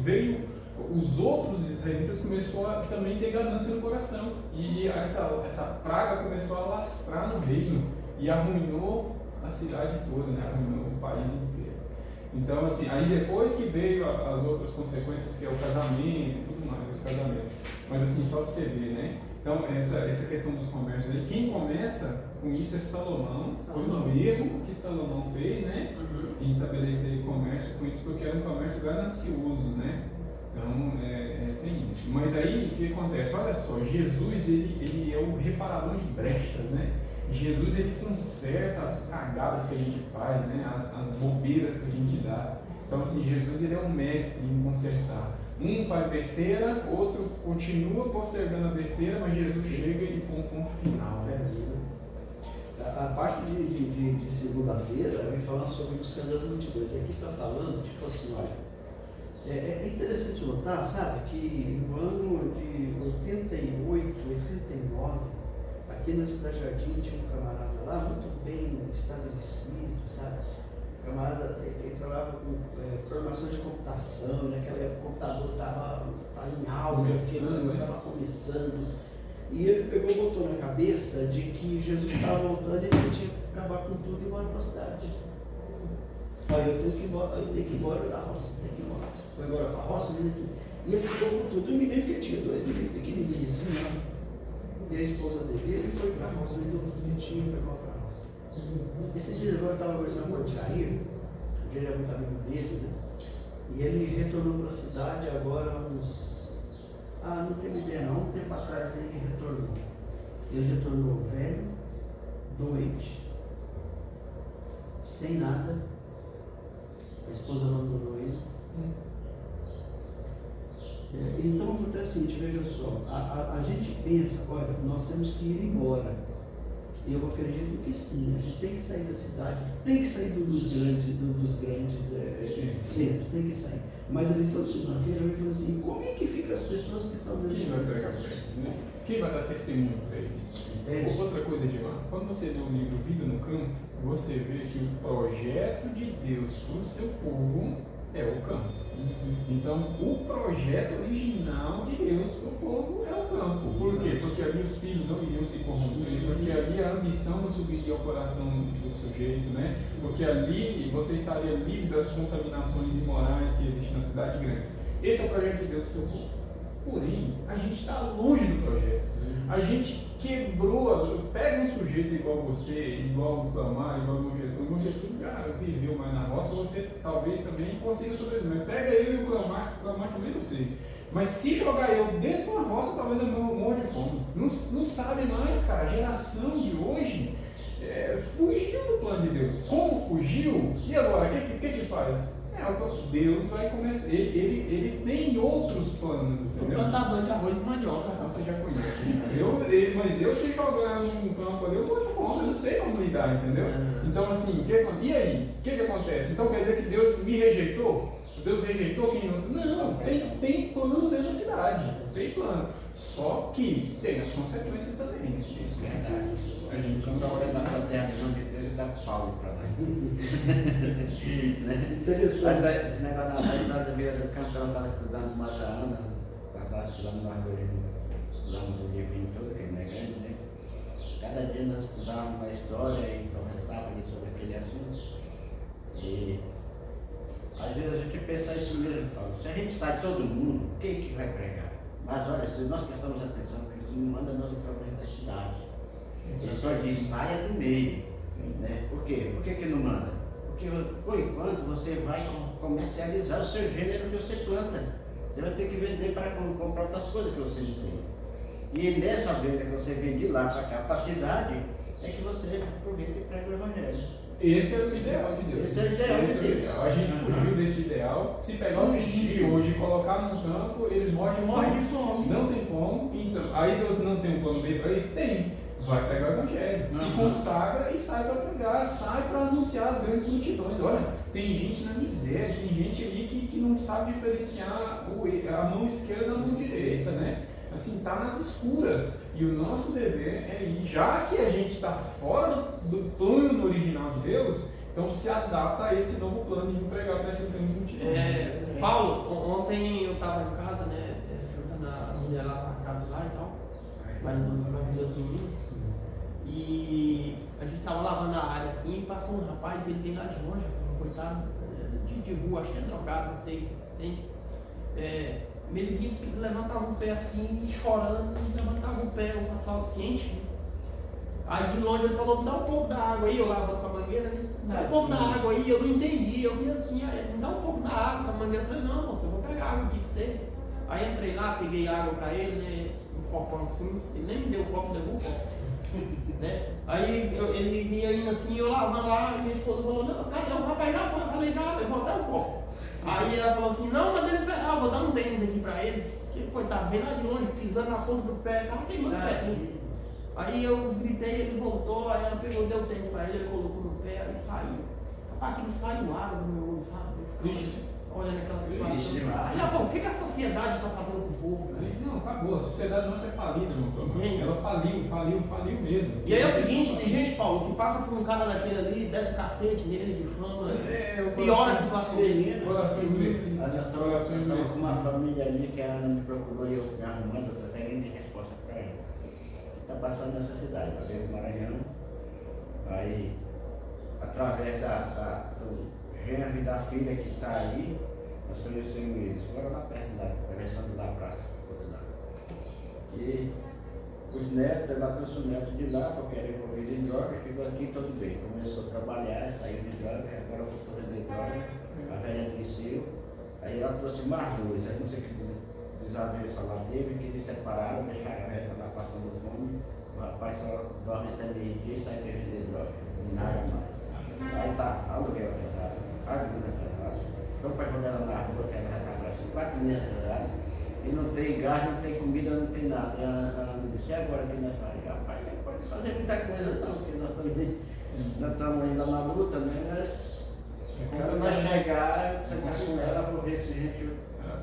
os outros israelitas começou a também ter ganância no coração. E essa praga começou a alastrar no reino e arruinou a cidade toda, né, arruinou o país inteiro. Então, assim, aí depois que veio as outras consequências, que é o casamento e tudo mais, os casamentos. Mas assim, só para você ver, né? Então, essa questão dos comércios aí, quem começa com isso é Salomão. Foi um erro que Salomão fez, né? Em estabelecer comércio com isso, porque era um comércio ganancioso, né? Então, tem isso. Mas aí, o que acontece? Olha só, Jesus, ele é o reparador de brechas, né? Jesus, ele conserta as cagadas que a gente faz, né? As bobeiras que a gente dá. Então, assim, Jesus, ele é um mestre em consertar. Um faz besteira, outro continua postergando a besteira, mas Jesus chega e põe um ponto final. A parte de segunda-feira vem falando sobre buscando as multidões. Aqui está falando, tipo assim, olha, é interessante notar, sabe, que no ano de 88, 89, aqui na Cidade Jardim tinha um camarada lá, muito bem estabelecido, sabe? O camarada trabalhava com programação de computação, naquela época o computador estava em alta, estava começando. E ele pegou e botou na cabeça de que Jesus estava voltando e ele tinha que acabar com tudo e ir embora para a cidade. Olha, eu tenho que ir embora da roça, tenho que ir embora. Foi embora para a roça, e ele ficou com tudo. Eu me lembro que ele tinha 2 meninos pequenininhos assim, né? E a esposa dele, ele foi para a roça, ele deu tudo bonitinho e foi embora para a roça. Esses dias agora eu estava conversando com o Jair, o Jair é muito amigo dele, né? E ele retornou para a cidade agora uns. Não tenho ideia não, um tempo atrás ele retornou. Ele retornou velho, doente, sem nada. A esposa abandonou ele. Então acontece o seguinte, veja só, a gente pensa, olha, nós temos que ir embora. E eu acredito que sim, a gente tem que sair da cidade, tem que sair dos grandes centros, tem que sair. Mas a lição de segunda-feira vai falar assim, como é que ficam as pessoas que estão dentro Quem vai pregar para eles, né? Quem vai dar testemunho para eles? Entende? Outra coisa, Edmar, quando você lê o livro Vida no Campo, você vê que o projeto de Deus para o seu povo é o campo. Então, o projeto original de Deus para o povo é o campo. Por quê? Porque ali os filhos não iriam se corromper, porque ali a ambição não subiria ao coração do sujeito, né? Porque ali você estaria livre das contaminações imorais que existem na cidade grande. Esse é o projeto de Deus para o seu povo. Porém, a gente está longe do projeto. A gente quebrou, pega um sujeito igual você, igual o Clamar, igual o Getúlio. O Getúlio já viveu mais na roça, você talvez também consiga sobreviver. Pega eu e o Clamar também não sei. Mas se jogar eu dentro de uma roça, talvez eu morra de fome. Não sabe mais, cara. A geração de hoje fugiu do plano de Deus. Como fugiu? E agora, o que ele faz? Deus vai começar. Ele tem outros planos, entendeu? Um plantador de arroz e mandioca. Então você já conhece. Mas eu sei jogar num campo ali, eu vou de fome, eu não sei como lidar, entendeu? Então assim, e aí? O que acontece? Então quer dizer que Deus me rejeitou? Deus rejeitou quem não? Não, tem plano dentro da cidade. Tem plano. Só que tem as consequências também. A gente não trabalha na reação de Deus e dá Paulo para lá. Interessante. Mas esse negócio da história da vida do campo que ela estava estudando Majaana, estava estudando, nós dois estudamos o livrinho todo, que não é grande, né? Cada dia nós estudávamos uma história e conversávamos sobre aquele assunto. E às vezes a gente pensa isso mesmo, Paulo. Se a gente sai todo mundo, quem que vai pregar? Mas olha, se nós prestamos atenção, Cristo não manda nós ir para o meio da cidade. Ele só diz, saia do meio. Né? Por quê? Por que não manda? Porque por enquanto você vai comercializar o seu gênero que você planta. Você vai ter que vender para comprar outras coisas que você não tem. E nessa venda que você vende lá para cá, para a cidade, é que você aproveita e prega o Evangelho. Esse é o ideal de Deus. Esse é o ideal de Deus. A gente fugiu desse ideal. Se pegar os meninos de hoje e colocar no campo, eles morrem de fome. Não tem como. Então, aí Deus não tem um plano B para isso? Tem. Vai pregar o Evangelho. Se consagra e sai para pregar. Sai para anunciar as grandes multidões. Olha, tem gente na miséria, tem gente ali que não sabe diferenciar a mão esquerda da mão direita, né? Assim, tá nas escuras. E o nosso dever é ir, já que a gente está fora do plano original de Deus, então se adapta a esse novo plano e pregar para essas grandes multidões. Paulo, ontem eu estava em casa, né, ajudando a mulher lá na casa lá e tal, mais meus meninos, e a gente estava lavando a área assim, e passou um rapaz, ele veio lá de longe, coitado, de rua, acho que é drogado, não sei, entende? Ele vinha, levantava o pé assim, chorando, e levantava o pé, um assalto quente. Aí de longe ele falou, me dá um pouco da água aí, eu lavando com a mangueira, né? Me dá um pouco da água aí, eu não entendi, eu vi assim, me dá um pouco da água com a mangueira. Eu falei, não, moça, eu vou pegar água aqui pra você. Aí entrei lá, peguei água pra ele, né? Um copão assim, ele nem me deu o copo, levou o copo. Né? Aí ele vinha indo assim, eu lavando lá, e minha esposa falou, não, cadê o rapaz já foi? Eu falei, já, eu vou dar um copo. Aí ela falou assim, não, mas ele esperar, eu vou dar um tênis aqui pra ele, porque coitado, veio lá de longe, pisando na ponta do pé, tava queimando o pé dele. Aí eu gritei, ele voltou, aí ela pegou, deu o tênis pra ele colocou no pé e saiu. Rapaz, aquele saiu água no meu olho, sabe? Olhando aquela situação. Olha, pô, o que a sociedade está fazendo com o povo? Cara? Não, acabou. A sociedade nossa é falida, meu irmão. Ela faliu mesmo. E aí é o seguinte, tem gente, Paulo, que passa por um cara daquele ali, desce o cacete nele, de fama, piora a situação dele. Coração endurecido. Nós estamos com uma família ali que a Ana me procurou e eu fui arrumando, eu estou nem de resposta para ela. Está passando necessidade, ela veio do Maranhão, aí, através do genro e da filha que está aí, nós conhecemos eles, agora lá perto da atravessando da praça, outro lado. E os netos, ela trouxe o neto de lá, porque era envolvido em droga, ficou aqui tudo bem. Começou a trabalhar, saiu de droga, agora voltou a vender droga, a velha adoeceu, aí ela trouxe mais dois, aí não sei o que desavença lá teve, que eles separaram, deixaram a reta lá passando fome, o rapaz só dorme até meio-dia e sai para vender droga, nada mais. Aí tá, aluguel atrasado, ajuda atrasado, então para jogar ela na rua, que ela já está gastando 4 meses atrasado, e não tem gás, não tem comida, não tem nada. E ela me disse, e agora que nós fazemos? Rapaz, não pode fazer muita coisa não, porque nós estamos ainda na luta, né? Mas quando nós chegar, você está com ela, vou ver se a gente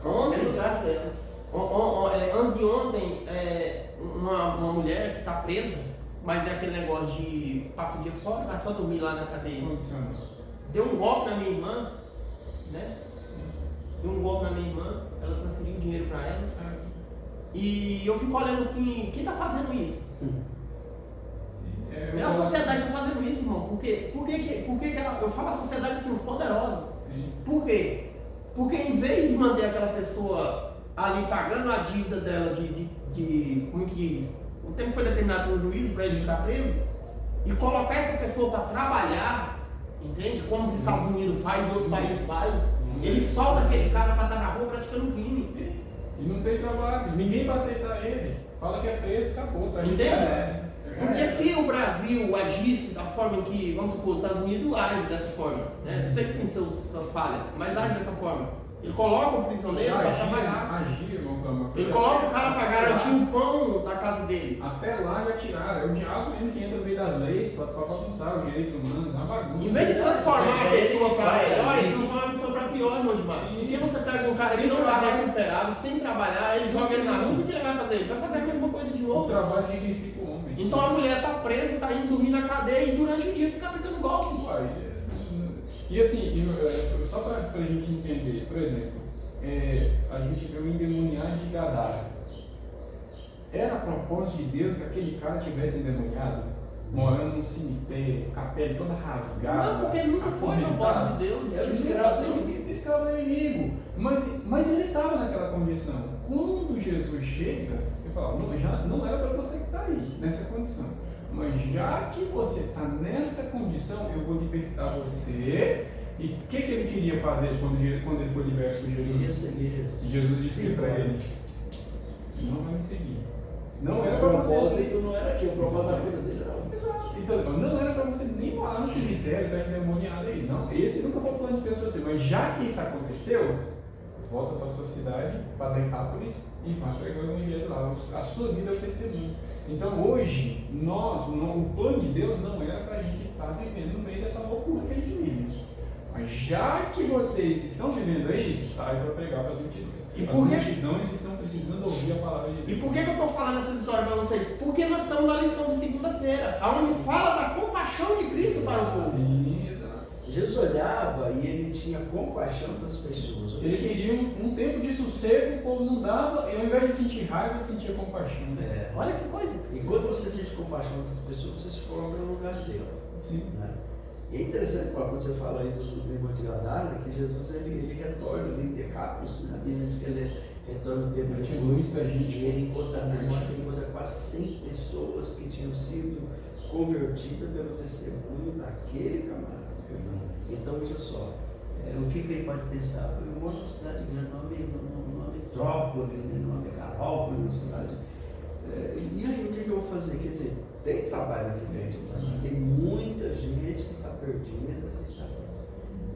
Ontem, lugar dela. antes de ontem, uma mulher que está presa, mas é aquele negócio de passa o dia fora, vai só dormir lá na cadeia. Deu um golpe na minha irmã, né? Deu um golpe na minha irmã, ela transferiu o dinheiro para ela. E eu fico olhando assim, quem está fazendo isso? É a sociedade que está fazendo isso, irmão. Por quê? Por que eu falo a sociedade assim, os poderosos? Por quê? Porque em vez de manter aquela pessoa ali pagando a dívida dela como que diz? O tempo foi determinado pelo juiz para ele ficar preso, e colocar essa pessoa para trabalhar, entende? Como os Estados Unidos faz, outros países fazem, ele solta aquele cara para estar na rua praticando crime. Sim. E não tem trabalho, ninguém vai aceitar ele. Fala que é preso, acabou, tá? Entende? Porque se o Brasil agisse da forma em que, vamos supor, os Estados Unidos agem dessa forma, né? Eu sei que tem suas falhas, mas age dessa forma. Ele coloca o prisioneiro para trabalhar. Ele coloca o cara para garantir o pão da casa dele. Até lá já tiraram. É o diabo mesmo que entra no meio das leis para bagunçar os direitos humanos, uma bagunça. Em vez de transformar a pessoa para herói, transforma a pessoa para pior, irmão de mar. Porque você pega um cara que não está recuperado, sem trabalhar, ele joga ele na rua, o que ele vai fazer? Ele vai fazer a mesma coisa de novo. O trabalho dignifica o homem. Então a mulher está presa, está indo dormir na cadeia e durante o dia fica aplicando golpe. E assim, só para a gente entender, por exemplo, a gente vê o endemoniado de Gadara. Era propósito de Deus que aquele cara tivesse endemoniado, morando num cemitério, com a pele toda rasgada? Não, porque nunca foi propósito de Deus. Era escravo do inimigo. Escravo do inimigo. Mas ele estava naquela condição. Quando Jesus chega, ele fala, não era para você que está aí, nessa condição. Mas já que você está nessa condição, eu vou libertar você. E o que ele queria fazer quando ele foi liberto por Jesus? Queria seguir Jesus. E Jesus disse para ele: você não vai me seguir. Não era O para você. propósito não era aqui, o propósito da vida dele era. Exato. Então, não era para você nem morar no cemitério, tá endemoniado aí. Não, esse nunca foi o plano de Deus para você. Mas já que isso aconteceu, volta para sua cidade, para Decápolis, e vai pregar o evangelho lá. A sua vida é o testemunho. Então hoje, o plano de Deus não era para a gente estar vivendo no meio dessa loucura que a gente vive. Mas já que vocês estão vivendo aí, sai para pregar para as multidões. E As por quê? multidões estão precisando ouvir a palavra de Deus. E por que eu estou falando essa história para vocês? Porque nós estamos na lição de segunda-feira, onde fala da compaixão de Cristo para o povo. Sim, exato. Jesus olhava e ele tinha compaixão das pessoas. Ele queria um tempo de sossego, o povo não dava, e ao invés de sentir raiva, ele sentia compaixão. Né? Olha que coisa. E quando você sente compaixão das pessoas, você se coloca no lugar dela. Sim. Né? E é interessante, quando você fala aí do livro de Gadara, que Jesus ele retorna ali em Decápolis, né? A Bíblia diz que ele retorna no tempo de luz da gente, e ele encontra na morte, ele encontra quase 100 pessoas que tinham sido convertidas pelo testemunho daquele camarada. Então, veja só, o que ele pode pensar? Eu moro numa cidade grande, numa metrópole, numa megalópole, numa cidade. E aí, o que eu vou fazer? Quer dizer, tem trabalho aqui dentro, tá? Tem muita gente que está perdida, sem saber.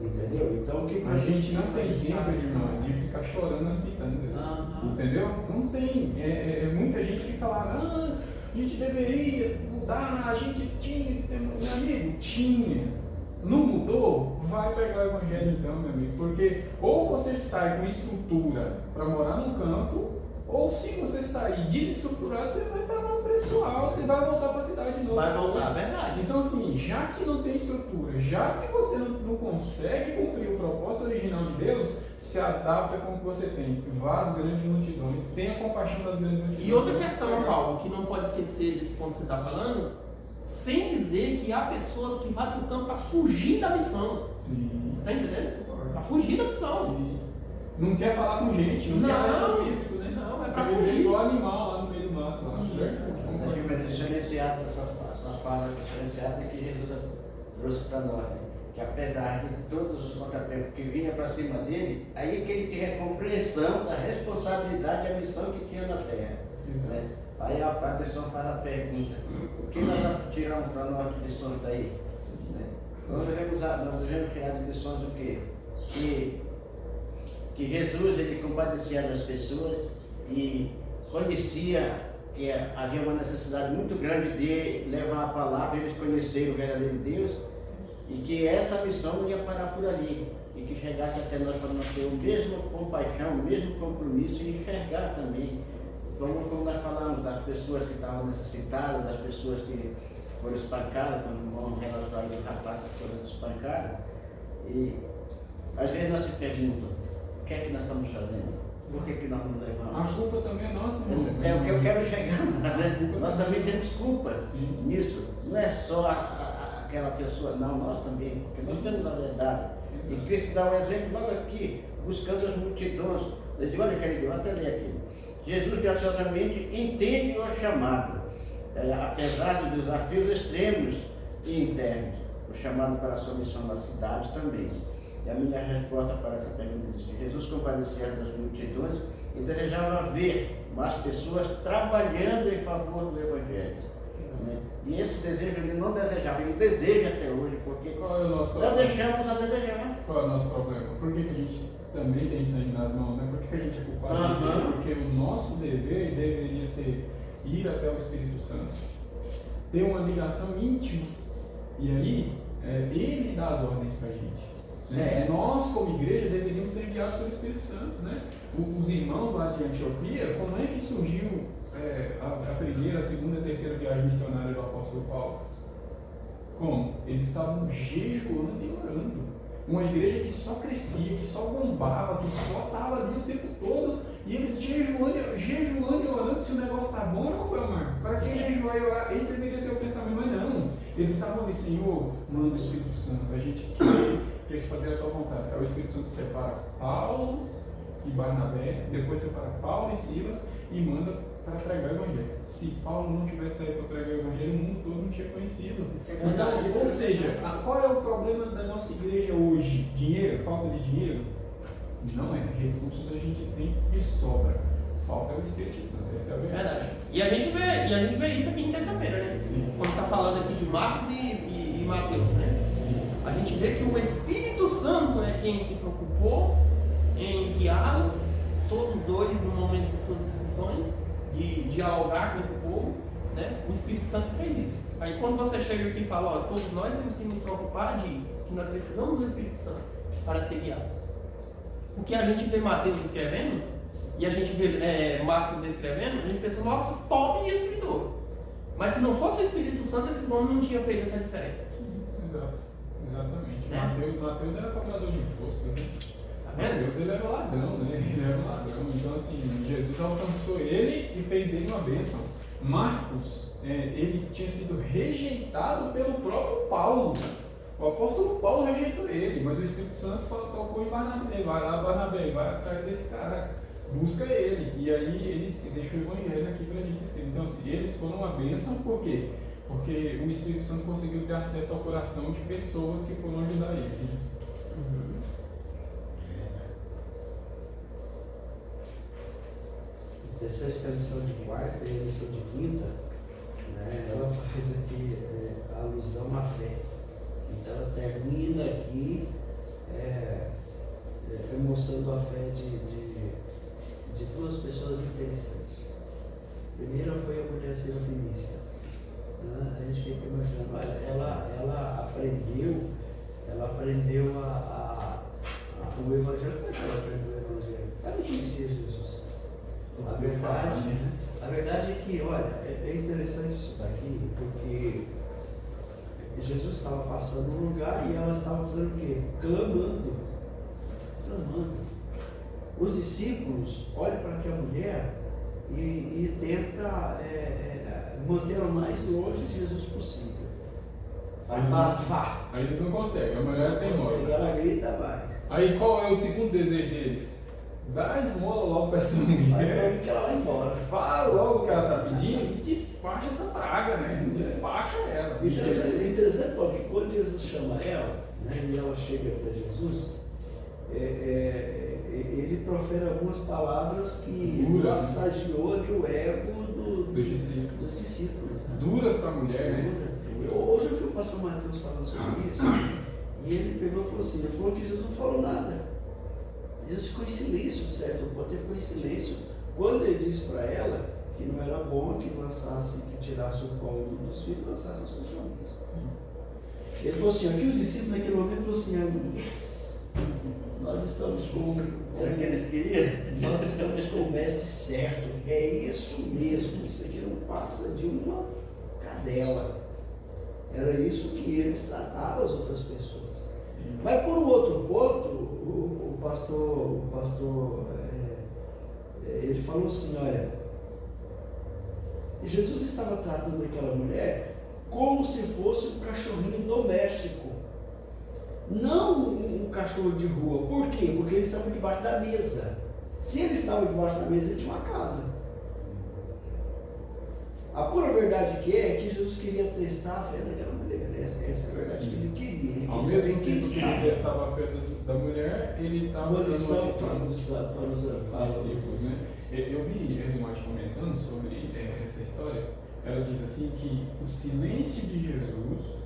Entendeu? Então, o que A gente não tem fazer, tempo, sabe? irmão, de ficar chorando nas pitangas. Entendeu? Não tem. Muita gente fica lá, a gente deveria mudar, a gente tinha que ter. Meu amigo, tinha. Não mudou? Vai pegar o evangelho então, meu amigo. Porque ou você sai com estrutura para morar num campo, ou se você sair desestruturado, você vai pagar um preço alto e vai voltar para a cidade de novo. Vai voltar, verdade. Então assim, já que não tem estrutura, já que você não consegue cumprir o propósito original de Deus, se adapta com o que você tem. Vá às grandes multidões, tenha compaixão das grandes multidões. E outra questão, Paulo, que não pode esquecer desse ponto que você está falando, sem dizer que há pessoas que vão para o campo para fugir da missão. Sim. Você está entendendo? Para fugir da missão. Sim. Não quer falar com gente, não quer mais ser bíblico, né? Não, é para Ele fugir. igual animal lá no meio do mato. Lá. Isso. O diferenciado dessa fala diferenciada é que Jesus trouxe para nós, né? Que apesar de todos os contratempos que vinham para cima dele, aí que ele teve a compreensão da responsabilidade e a missão que tinha na terra. Né? Aí a atenção faz a pergunta: o que nós tiramos para nós de lições daí? Né? Nós devemos tirar de lições o quê? Que Jesus ele compadecia das pessoas e conhecia que havia uma necessidade muito grande de levar a palavra, eles conheceram o verdadeiro Deus, e que essa missão não ia parar por ali, e que chegasse até nós para nós ter o mesmo compaixão, o mesmo compromisso e enxergar também, como nós falamos, das pessoas que estavam necessitadas, das pessoas que foram espancadas, quando vão relatar os rapazes que foram espancados, e às vezes nós se perguntamos, o que é que nós estamos fazendo? Por que nós não levamos? A culpa também é nossa, irmão. É o que eu quero chegar, né? Nós também temos culpa Sim. nisso. Não é só aquela pessoa, não, nós também, porque nós temos a verdade. E Cristo dá um exemplo logo aqui, buscando as multidões. Ele diz, olha, querido, vou até ler aqui. Jesus graciosamente entende o chamado, apesar dos desafios extremos e internos, o chamado para a sua missão na cidade também. E a minha resposta para essa pergunta é que Jesus compadecia das multidões e desejava ver mais pessoas trabalhando em favor do Evangelho. Né? E esse desejo ele não desejava, ele deseja até hoje, porque Qual é o nosso nós problema? deixamos a desejar. Qual é o nosso problema? Por que a gente também tem sangue nas mãos? Né? Por que a gente é culpado disso? Porque o nosso dever deveria ser ir até o Espírito Santo, ter uma ligação íntima, e aí ele dá as ordens para a gente. Né? Nós, como igreja, deveríamos ser enviados pelo Espírito Santo. Né? Os irmãos lá de Antioquia, como é que surgiu a primeira, a segunda e a terceira viagem missionária do apóstolo Paulo? Como? Eles estavam jejuando e orando. uma igreja que só crescia, que só bombava, que só estava ali o tempo todo, e eles jejuando e orando se o negócio está bom ou não, Marco? Para que jejuar e orar? Esse deveria ser o pensamento, mas não. Eles estavam ali, Senhor, manda o Espírito Santo, a gente quer fazer a tua vontade. Aí o Espírito Santo separa Paulo e Barnabé, depois separa Paulo e Silas e manda para pregar o Evangelho. Se Paulo não tivesse saído para pregar o Evangelho, o mundo todo não tinha conhecido. Então, ou seja, qual é o problema da nossa igreja hoje? Dinheiro? Falta de dinheiro? Não é. Recursos a gente tem de sobra. Falta é o Espírito Santo. Essa é a verdade. E a gente vê isso aqui em terça-feira, né? Sim. Quando está falando aqui de Marcos e Mateus, né? Sim. A gente vê que o Espírito Santo é quem se preocupou em guiá-los, todos dois, no momento de suas instruções, de dialogar com esse povo, né? O Espírito Santo fez isso. Aí quando você chega aqui e fala, ó, todos nós temos que nos preocupar de que nós precisamos do Espírito Santo para ser guiados. Porque a gente vê Mateus escrevendo, e a gente vê Marcos escrevendo, a gente pensa, nossa, top de escritor. Mas se não fosse o Espírito Santo, esses homens não tinham feito essa diferença. Exato. Exatamente. Né? Mateus era cobrador de impostos, né? Tá vendo? Mateus ele era ladrão, né? Ele era um ladrão. Então, assim, Jesus alcançou ele e fez dele uma bênção. Marcos, ele tinha sido rejeitado pelo próprio Paulo. O apóstolo Paulo rejeitou ele, mas o Espírito Santo tocou em Barnabé. Vai lá, Barnabé, vai atrás desse cara, busca ele. E aí eles deixam o evangelho aqui para a gente escrever. Então, assim, eles foram uma bênção, por quê? Porque o Espírito Santo conseguiu ter acesso ao coração de pessoas que foram ajudar eles. Essa é a lição de quarta e a lição de quinta, né, ela faz aqui alusão à fé. Então ela termina aqui mostrando a fé de duas pessoas interessantes. A primeira foi a mulher Fenícia. Né? A gente fica imaginando, olha, ela aprendeu o Evangelho. Como é que ela aprendeu o Evangelho? Ela conhecia Jesus. A verdade é que, olha, é interessante isso daqui, porque Jesus estava passando um lugar e ela estava fazendo o quê? Clamando. Os discípulos olham para aquela mulher e tentam manter o mais longe de Jesus possível. Abafar. Aí eles não conseguem, a mulher tem teimosa. Ela grita mais. Aí qual é o segundo desejo deles? Dá esmola logo para essa mulher. Que ela vai embora. Fala logo o que ela está pedindo e despacha essa praga, né? Despacha ela. Interessante, porque quando Jesus chama ela, né, e ela chega até Jesus, ele profere algumas palavras que massageou o ego dos discípulos. Né? Duras para a mulher, né? Hoje eu vi o pastor Mateus falando sobre isso, e ele pegou e falou assim, ele falou que Jesus não falou nada. Jesus ficou em silêncio, certo? O poder ficou em silêncio quando ele disse para ela que não era bom que tirasse o pão dos filhos e lançasse aos cachorrinhos. Ele falou assim, aqui os discípulos naquele momento falaram assim, yes, nós estamos com Era o que eles queriam? nós estamos com o mestre certo, é isso mesmo, isso aqui não passa de uma cadela. Era isso que eles tratavam as outras pessoas. Mas por um outro ponto, o pastor ele falou assim, olha, Jesus estava tratando aquela mulher como se fosse um cachorrinho doméstico, não um cachorro de rua. Por quê? Porque eles estavam debaixo da mesa. Se eles estavam debaixo da mesa, ele tinha uma casa. A pura verdade que Jesus queria testar a fé daquela mulher. Essa é a verdade que ele queria. Ao mesmo tempo que ele testava a fé da mulher, ele estava dando lição uma para os discípulos, né? Eu vi a irmã comentando sobre essa história. Ela diz assim que o silêncio de Jesus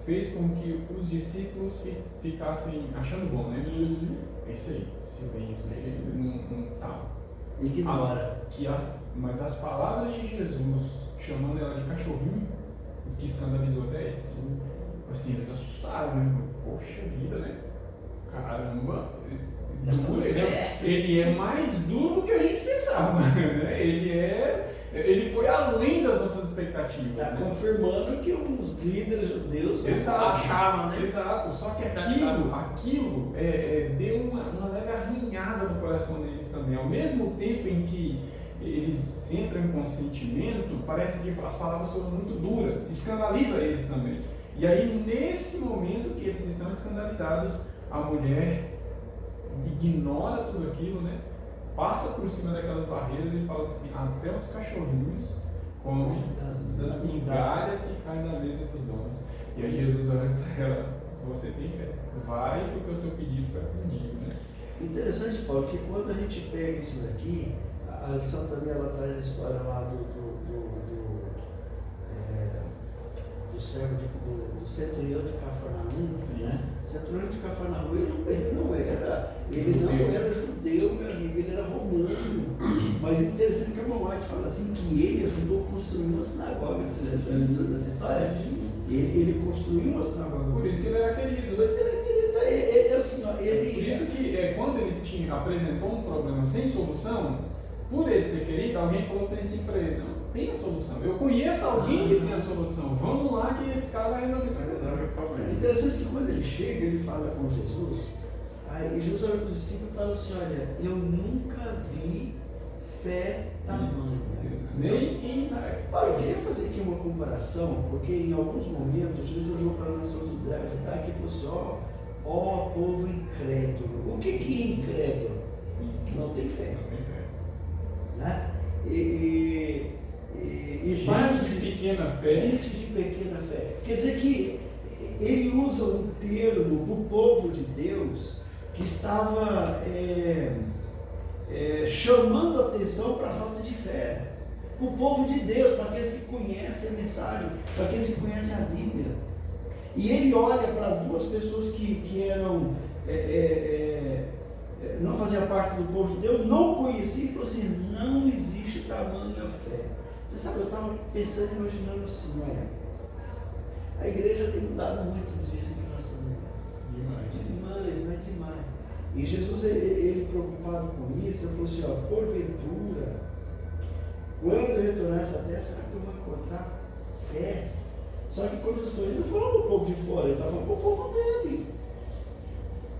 fez com que os discípulos ficassem achando bom, né? É isso aí, silêncio, não tá. Ignora. Mas as palavras de Jesus, chamando ela de cachorrinho, isso que escandalizou até eles. Assim, eles assustaram, né? Poxa vida, né? Caramba, ele é mais duro do que a gente pensava, né? Ele é Ele foi além das nossas expectativas. Está né? confirmando que os líderes judeus achavam, né? Exato. Só que aquilo deu uma leve arranhada no coração deles também. Ao mesmo tempo em que eles entram em consentimento, parece que as palavras foram muito duras, escandaliza eles também. E aí, nesse momento que eles estão escandalizados, a mulher ignora tudo aquilo, né? Passa por cima daquelas barreiras e fala assim: até os cachorrinhos comem das migalhas que caem da mesa dos donos. E aí Jesus olha para ela: você tem fé, vai porque o seu pedido foi atendido, né? Interessante, Paulo, que quando a gente pega isso daqui, a lição também ela traz a história lá do servo do centurião de Cafarnaum, né? O centurião de Cafarnaum, ele não era judeu, meu amigo, ele era romano. Mas é interessante que a irmã White fala assim, que ele ajudou a construir uma sinagoga. Você já sabe dessa história? Ele construiu uma sinagoga. Por isso que ele era querido. Por isso que ele era querido. Ele, assim, ó, Por isso que quando ele apresentou um problema sem solução, por ele ser querido, alguém falou que tem assim para ele: não tem a solução. Eu conheço alguém que tem a solução. Vamos lá que esse cara vai resolver esse problema. É interessante que quando ele chega, ele fala com Jesus. Aí Jesus olha para os discípulos e fala assim: olha, eu nunca vi fé tamanha. Nem em Israel. Paulo, eu queria fazer aqui uma comparação, porque em alguns momentos Jesus olhou para a nação judaica e falou assim: ó povo incrédulo. O que é incrédulo? Sim. Não tem fé. Não tem fé. Né? Gente de pequena fé. Quer dizer que ele usa um termo para o povo de Deus que estava chamando a atenção para a falta de fé. Para o povo de Deus, para aqueles que conhecem a mensagem, para aqueles que conhecem a Bíblia. E ele olha para duas pessoas que eram não faziam parte do povo de Deus, não conhecia, e falou assim: não existe tamanha fé. Você sabe, eu estava pensando, imaginando assim: olha, a igreja tem mudado muito nos dias em que nós estamos. Demais. E Jesus, ele preocupado com isso, ele falou assim: ó, porventura, quando eu retornar essa terra, será que eu vou encontrar fé? Só que quando Jesus falou, ele não falou do povo de fora, ele estava falando do povo dele.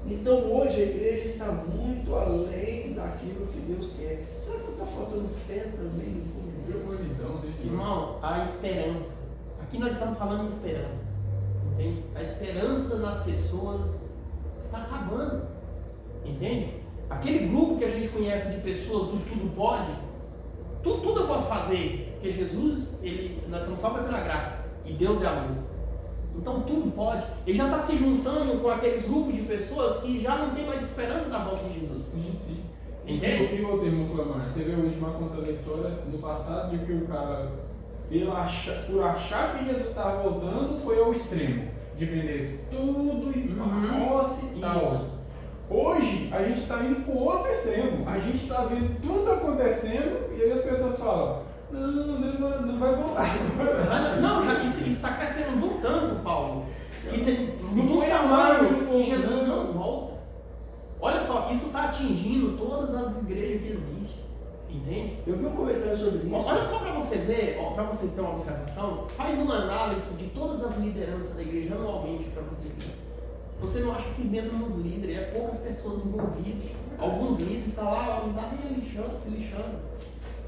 Então hoje a igreja está muito além daquilo que Deus quer. Será que está faltando fé também no povo de Deus? Irmão, a esperança. Aqui nós estamos falando de esperança. Entende? A esperança nas pessoas está acabando. Entende? Aquele grupo que a gente conhece de pessoas do tudo pode, tudo eu posso fazer, porque Jesus, nós somos salvos pela graça e Deus é amor. Então tudo pode. Ele já está se juntando com aquele grupo de pessoas que já não tem mais esperança da volta de Jesus. Sim. Entende? E o outro irmão Clamar, você vê o Edmar contando a história no passado de que o cara, por achar que Jesus estava voltando, foi ao extremo de vender tudo e posse e tal. Hoje a gente está indo para o outro extremo. A gente está vendo tudo acontecendo e aí as pessoas falam: não vai voltar. Não, isso está crescendo um tanto, Paulo, que tem Não é tamanho amado, que Jesus não volta. Olha só, isso está atingindo todas as igrejas que existem. Entende? Eu vi um comentário sobre isso. Olha só para você ver, para vocês terem uma observação, faz uma análise de todas as lideranças da igreja anualmente para você ver. Você não acha firmeza nos líderes, é poucas pessoas envolvidas. Alguns líderes estão lá, não está nem se lixando.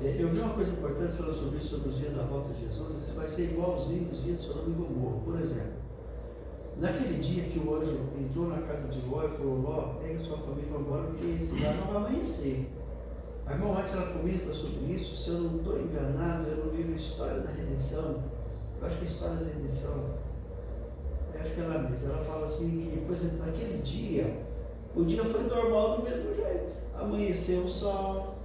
Eu vi uma coisa importante falando sobre isso, sobre os dias da volta de Jesus. Isso vai ser igualzinho aos dias de Sodoma e Gomorra. Por exemplo, naquele dia que o anjo entrou na casa de Ló e falou: Ló, pega sua família e vai embora, porque esse lugar não vai amanhecer. A irmã White, ela comenta sobre isso. Se eu não estou enganado, eu não li a história da redenção. Eu acho que a história da redenção, acho que ela mesma, ela fala assim que, por exemplo, naquele dia, o dia foi normal do mesmo jeito. Amanheceu o sol,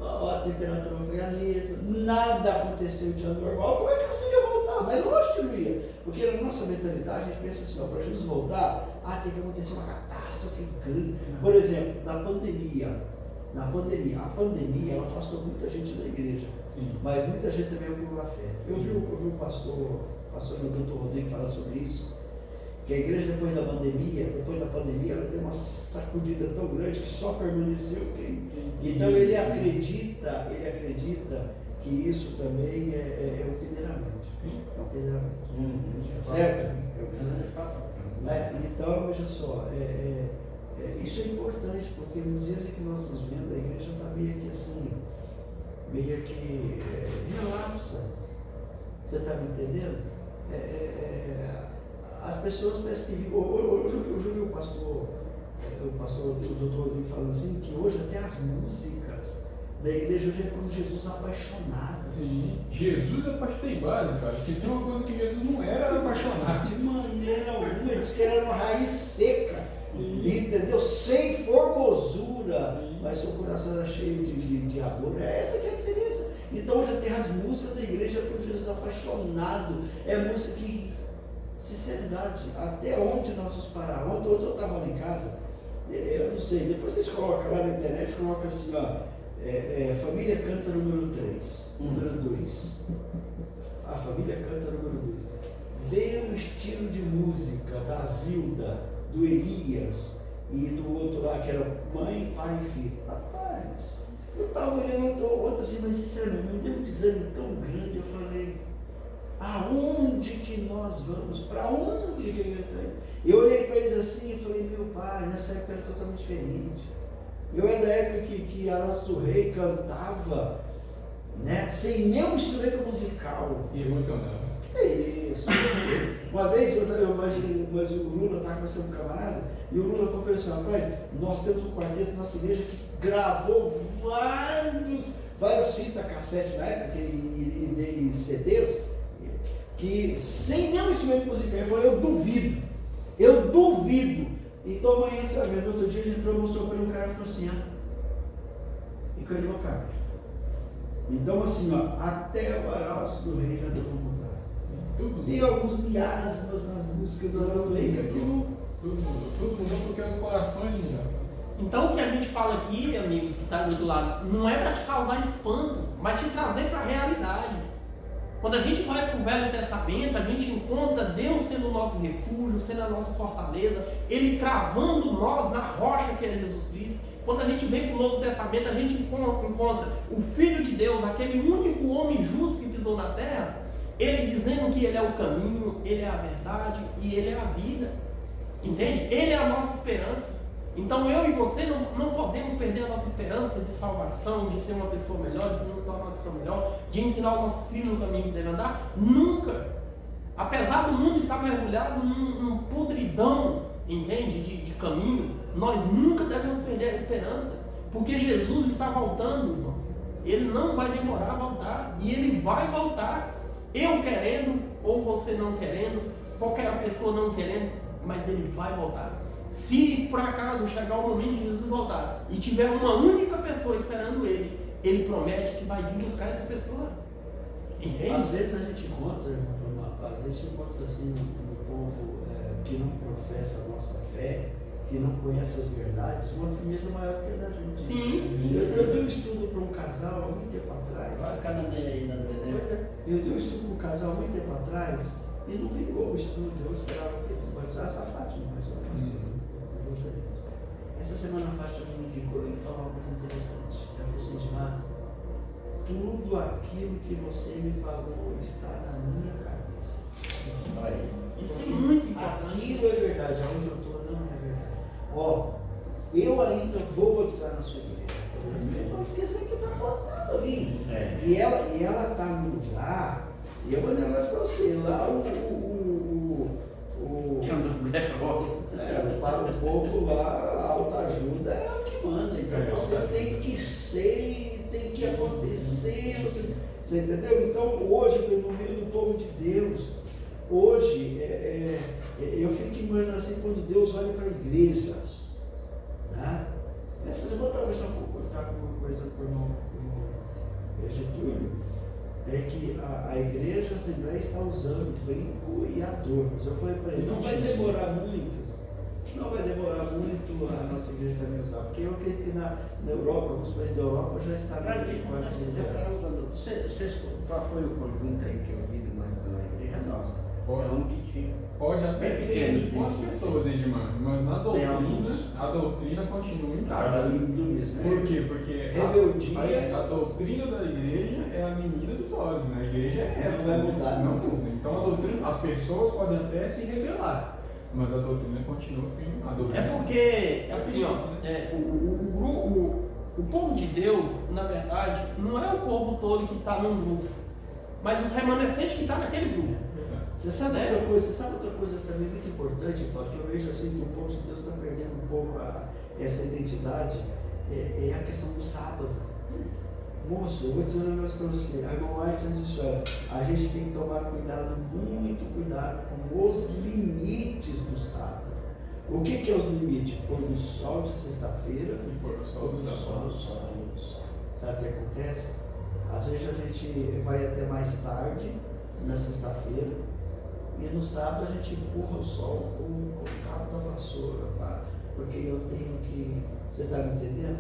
a temperatura foi a mesma, nada aconteceu de dia normal. Como é que você ia voltar? Mas lógico que não ia, porque na nossa mentalidade a gente pensa assim: para Jesus voltar, tem que acontecer uma catástrofe grande. Por exemplo, na pandemia, a pandemia ela afastou muita gente da igreja. Sim. Mas muita gente também abriu a fé. Eu vi o pastor Dr. Rodrigo falando sobre isso, que a igreja depois da pandemia, ela deu uma sacudida tão grande que só permaneceu quem. Então ele acredita que isso também é o treinamento. Sim. É o treinamento. Certo? Certo? Então, veja só, isso é importante, porque nos dias em que nós estamos vendo, a igreja está meio que assim, meio que relapsa. Você está me entendendo? As pessoas parecem que. Hoje eu vi o doutor Rodrigo falando assim, que hoje até as músicas da igreja hoje é por Jesus apaixonado. Sim. Jesus é pastor base, cara. Se tem uma coisa que Jesus não era apaixonado. De maneira alguma, ele disse que era uma raiz seca. Sim. Entendeu? Sem formosura. Sim. Mas seu coração era cheio de amor. Essa que é a diferença. Então hoje até as músicas da igreja é por Jesus apaixonado. É música que, sinceridade, até onde nós vamos parar? Ontem eu estava lá em casa, eu não sei, depois vocês colocam lá na internet, colocam assim, ó. Família canta número 3, número 2. A família canta número 2. Veio o estilo de música da Zilda, do Elias e do outro lá que era mãe, pai e filho. Rapaz, eu estava olhando outro assim, mas sinceramente, me deu um desânimo tão grande. Eu falei, aonde que nós vamos? Para onde que ele está indo? Eu olhei para eles assim e falei, meu pai, nessa época era totalmente diferente. Eu era da época que Arotos do Rei cantava, né, sem nenhum instrumento musical. E emocionava. Que isso? Uma vez, mas o Lula estava conversando com um camarada, e o Lula falou para ele assim, rapaz, nós temos um quarteto na nossa igreja que gravou várias fitas cassete na época, e CDs, que sem nenhum instrumento musical. Ele falou, eu duvido. Então amanhã você vai ver, no outro dia a gente entrou, mostrou para ele, um cara ficou assim, e com a boca aberta. Então assim, até o Arauto do Rei já deu uma mudada. Tem alguns miasmas nas músicas do Arauto do Rei, que aquilo... Tudo mudou porque os corações mudaram. Então o que a gente fala aqui, amigos, que está do outro lado, não é para te causar espanto, mas te trazer para a realidade. Quando a gente vai para o Velho Testamento, a gente encontra Deus sendo o nosso refúgio, sendo a nossa fortaleza, Ele cravando nós na rocha que é Jesus Cristo. Quando a gente vem para o Novo Testamento, a gente encontra o Filho de Deus, aquele único homem justo que pisou na terra, Ele dizendo que Ele é o caminho, Ele é a verdade e Ele é a vida. Entende? Ele é a nossa esperança. Então eu e você não podemos perder a nossa esperança de salvação, de ser uma pessoa melhor, de nos tornar uma pessoa melhor, de ensinar os nossos filhos no caminho que devem andar. Nunca! Apesar do mundo estar mergulhado num podridão, entende? De caminho, nós nunca devemos perder a esperança, porque Jesus está voltando, irmãos. Ele não vai demorar a voltar, e Ele vai voltar, eu querendo, ou você não querendo, qualquer pessoa não querendo, mas Ele vai voltar. Se por acaso chegar o momento de Jesus voltar e tiver uma única pessoa esperando Ele promete que vai vir buscar essa pessoa. Entende? Às vezes a gente encontra assim no povo que não professa a nossa fé, que não conhece as verdades, uma firmeza maior que a da gente. Sim. Eu dei um estudo para um casal há muito tempo atrás. Vai cada aí na desenho. Eu dei um estudo para um casal há muito tempo atrás e não vingou o estudo. Eu esperava que eles batizassem a Fátima, mais ou menos. Essa semana a Fátima me ligou e falou uma coisa interessante. Ela falou assim, Edmar, tudo aquilo que você me falou está na minha cabeça. Isso é muito importante. Aquilo é verdade, aonde eu estou não é verdade. Eu ainda vou batizar na sua igreja. Não esquecer que está botado ali. E ela está no lugar, e eu vou dizer mais para você, lá para o povo lá, a autoajuda é o que manda. Então você tem que ser, tem que acontecer. Você entendeu? Então hoje, no meio do povo de Deus, hoje, eu fico imaginando assim, quando Deus olha para a igreja, né? Essa semana eu estava conversando com o irmão Getúlio, é que a igreja, a Assembleia está usando brinco e adornos. Eu falei para ele, não vai demorar muito a nossa igreja também usar, porque eu acredito que na Europa, alguns países da Europa já está quase que liberado. Qual foi o conjunto aí que eu vi mais pela igreja nossa? É um que tinha. Pode até ter com as pessoas, Edmar, mas na doutrina, a doutrina continua intacta. Por quê? Porque a doutrina da igreja é a menina dos olhos, né? A igreja é essa. Não vai mudar. Não muda. Então a doutrina, as pessoas podem até se rebelar, mas a doutrina continua firme. É porque, assim, ó, o povo de Deus, na verdade, não é o povo todo que está num grupo, mas os remanescentes que estão naquele grupo. Você sabe outra coisa também muito importante, Paulo, que eu vejo assim que o povo de Deus está perdendo um pouco essa identidade, é a questão do sábado. Moço, eu vou dizer um negócio para você, a irmã White antes disse, olha, a gente tem que tomar cuidado, muito cuidado com os limites do sábado. O que é os limites? Pôr do sol de sexta-feira, Pôr do sol do sábado. Sabe o que acontece? Às vezes a gente vai até mais tarde, na sexta-feira, e no sábado a gente empurra o sol com o cabo da vassoura, pá, porque eu tenho que... Você está me entendendo?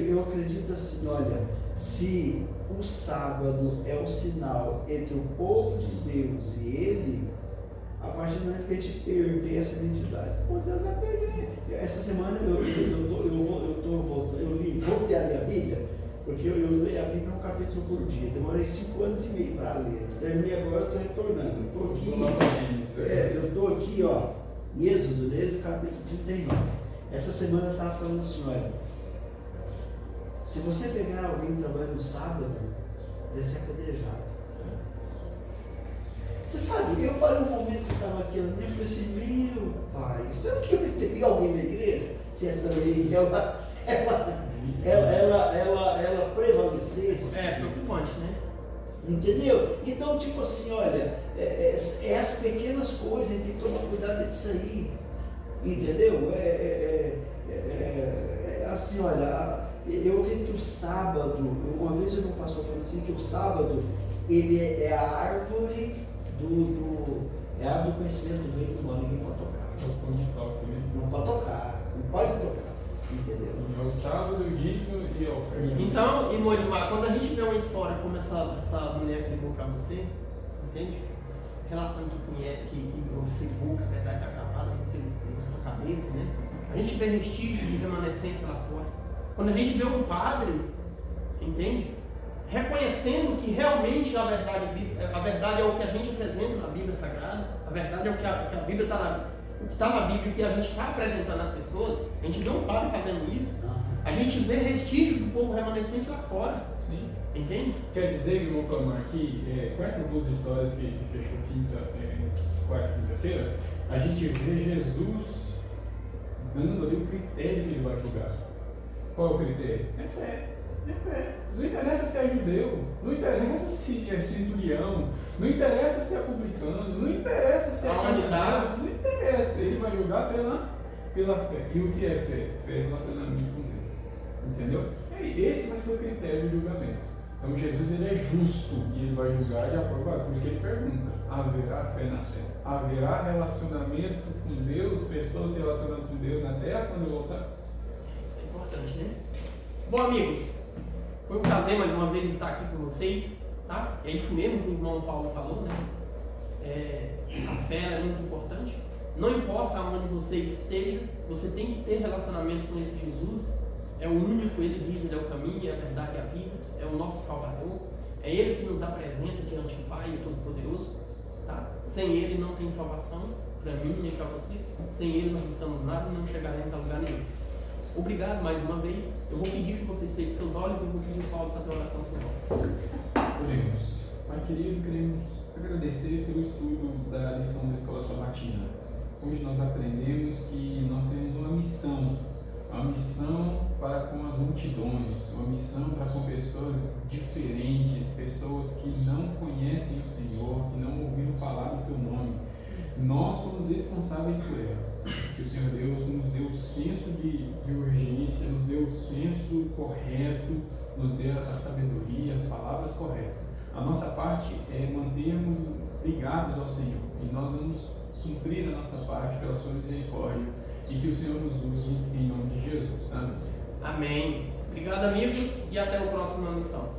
Eu acredito assim, olha, se o sábado é o sinal entre o povo de Deus e ele, a partir do momento que a gente perder essa identidade, pô, Deus vai perder. Essa semana eu voltei a ler a Bíblia, porque eu leio a Bíblia um capítulo por dia. Demorei 5 anos e meio para ler. Terminei agora, estou retornando. Eu estou aqui, ó, em Êxodo capítulo 39. Essa semana eu estava falando assim, olha, se você pegar alguém trabalhando no sábado, deve ser apedrejado. Você sabe, eu parei um momento que eu estava aqui e falei assim, meu pai, será que eu teria alguém na igreja? Se essa lei, ela prevalecesse. É preocupante, né? Entendeu? Então, tipo assim, olha, é as pequenas coisas, a gente tem que tomar cuidado disso aí. Entendeu? Assim, olha, eu acredito que o sábado, uma vez eu não passou falando assim, que o sábado, ele é a árvore é a árvore do conhecimento do reino do mal, ninguém pode tocar. Não pode tocar, não pode tocar. Entendeu? É o sábado, o dízimo e a oferta. Então, Imodimar, quando a gente vê uma história como essa mulher que ligou para você, entende? Relatando que observou que a verdade está gravada nessa cabeça, né? A gente vê vestígios de remanescência lá fora. Quando a gente vê um padre, entende? Reconhecendo que realmente a verdade é o que a gente apresenta na Bíblia Sagrada, a verdade é o que a Bíblia está o que está na Bíblia, o que a gente está apresentando às pessoas, a gente vê um padre fazendo isso, a gente vê vestígios do povo remanescente lá fora. Sim. Entende? Quer dizer, irmão Clamar, que com essas duas histórias que fechou quarta e quinta-feira, a gente vê Jesus dando ali o critério que ele vai julgar. Qual é o critério? É fé. Não interessa se é judeu, não interessa se é centurião, não interessa se é publicano, não interessa se é humanidade, não interessa, ele vai julgar pela fé. E o que é fé? Fé é relacionamento com Deus. Entendeu? Esse vai ser o critério de julgamento. Então Jesus ele é justo e ele vai julgar de acordo com aquilo que ele pergunta. Haverá fé na terra? Haverá relacionamento com Deus, pessoas se relacionando com Deus na terra quando eu voltar? Isso é importante, né? Bom, amigos, foi um prazer mais uma vez estar aqui com vocês, tá? É isso mesmo que o irmão Paulo falou, né? A fé é muito importante. Não importa onde você esteja, você tem que ter relacionamento com esse Jesus. É o único, ele diz, ele é o caminho, é a verdade e a vida, é o nosso Salvador. É ele que nos apresenta diante do Pai, o Todo-Poderoso, tá? Sem ele não tem salvação, para mim nem para você. Sem ele não somos nada e não chegaremos a lugar nenhum. Obrigado mais uma vez. Eu vou pedir que vocês fechem seus olhos e eu vou pedir o Paulo fazer uma oração por nós. Oremos. Pai querido, queremos agradecer pelo estudo da lição da Escola Sabatina. Hoje nós aprendemos que nós temos uma missão para com as multidões, uma missão para com pessoas diferentes, pessoas que não conhecem o Senhor, que não ouviram falar do Teu nome. Nós somos responsáveis por elas. Que o Senhor Deus nos dê o senso de urgência, nos dê o senso correto, nos dê a sabedoria, as palavras corretas. A nossa parte é mantermos ligados ao Senhor e nós vamos cumprir a nossa parte pela sua misericórdia e que o Senhor nos use em nome de Jesus. Amém. Amém. Obrigado, amigos, e até o próximo missão.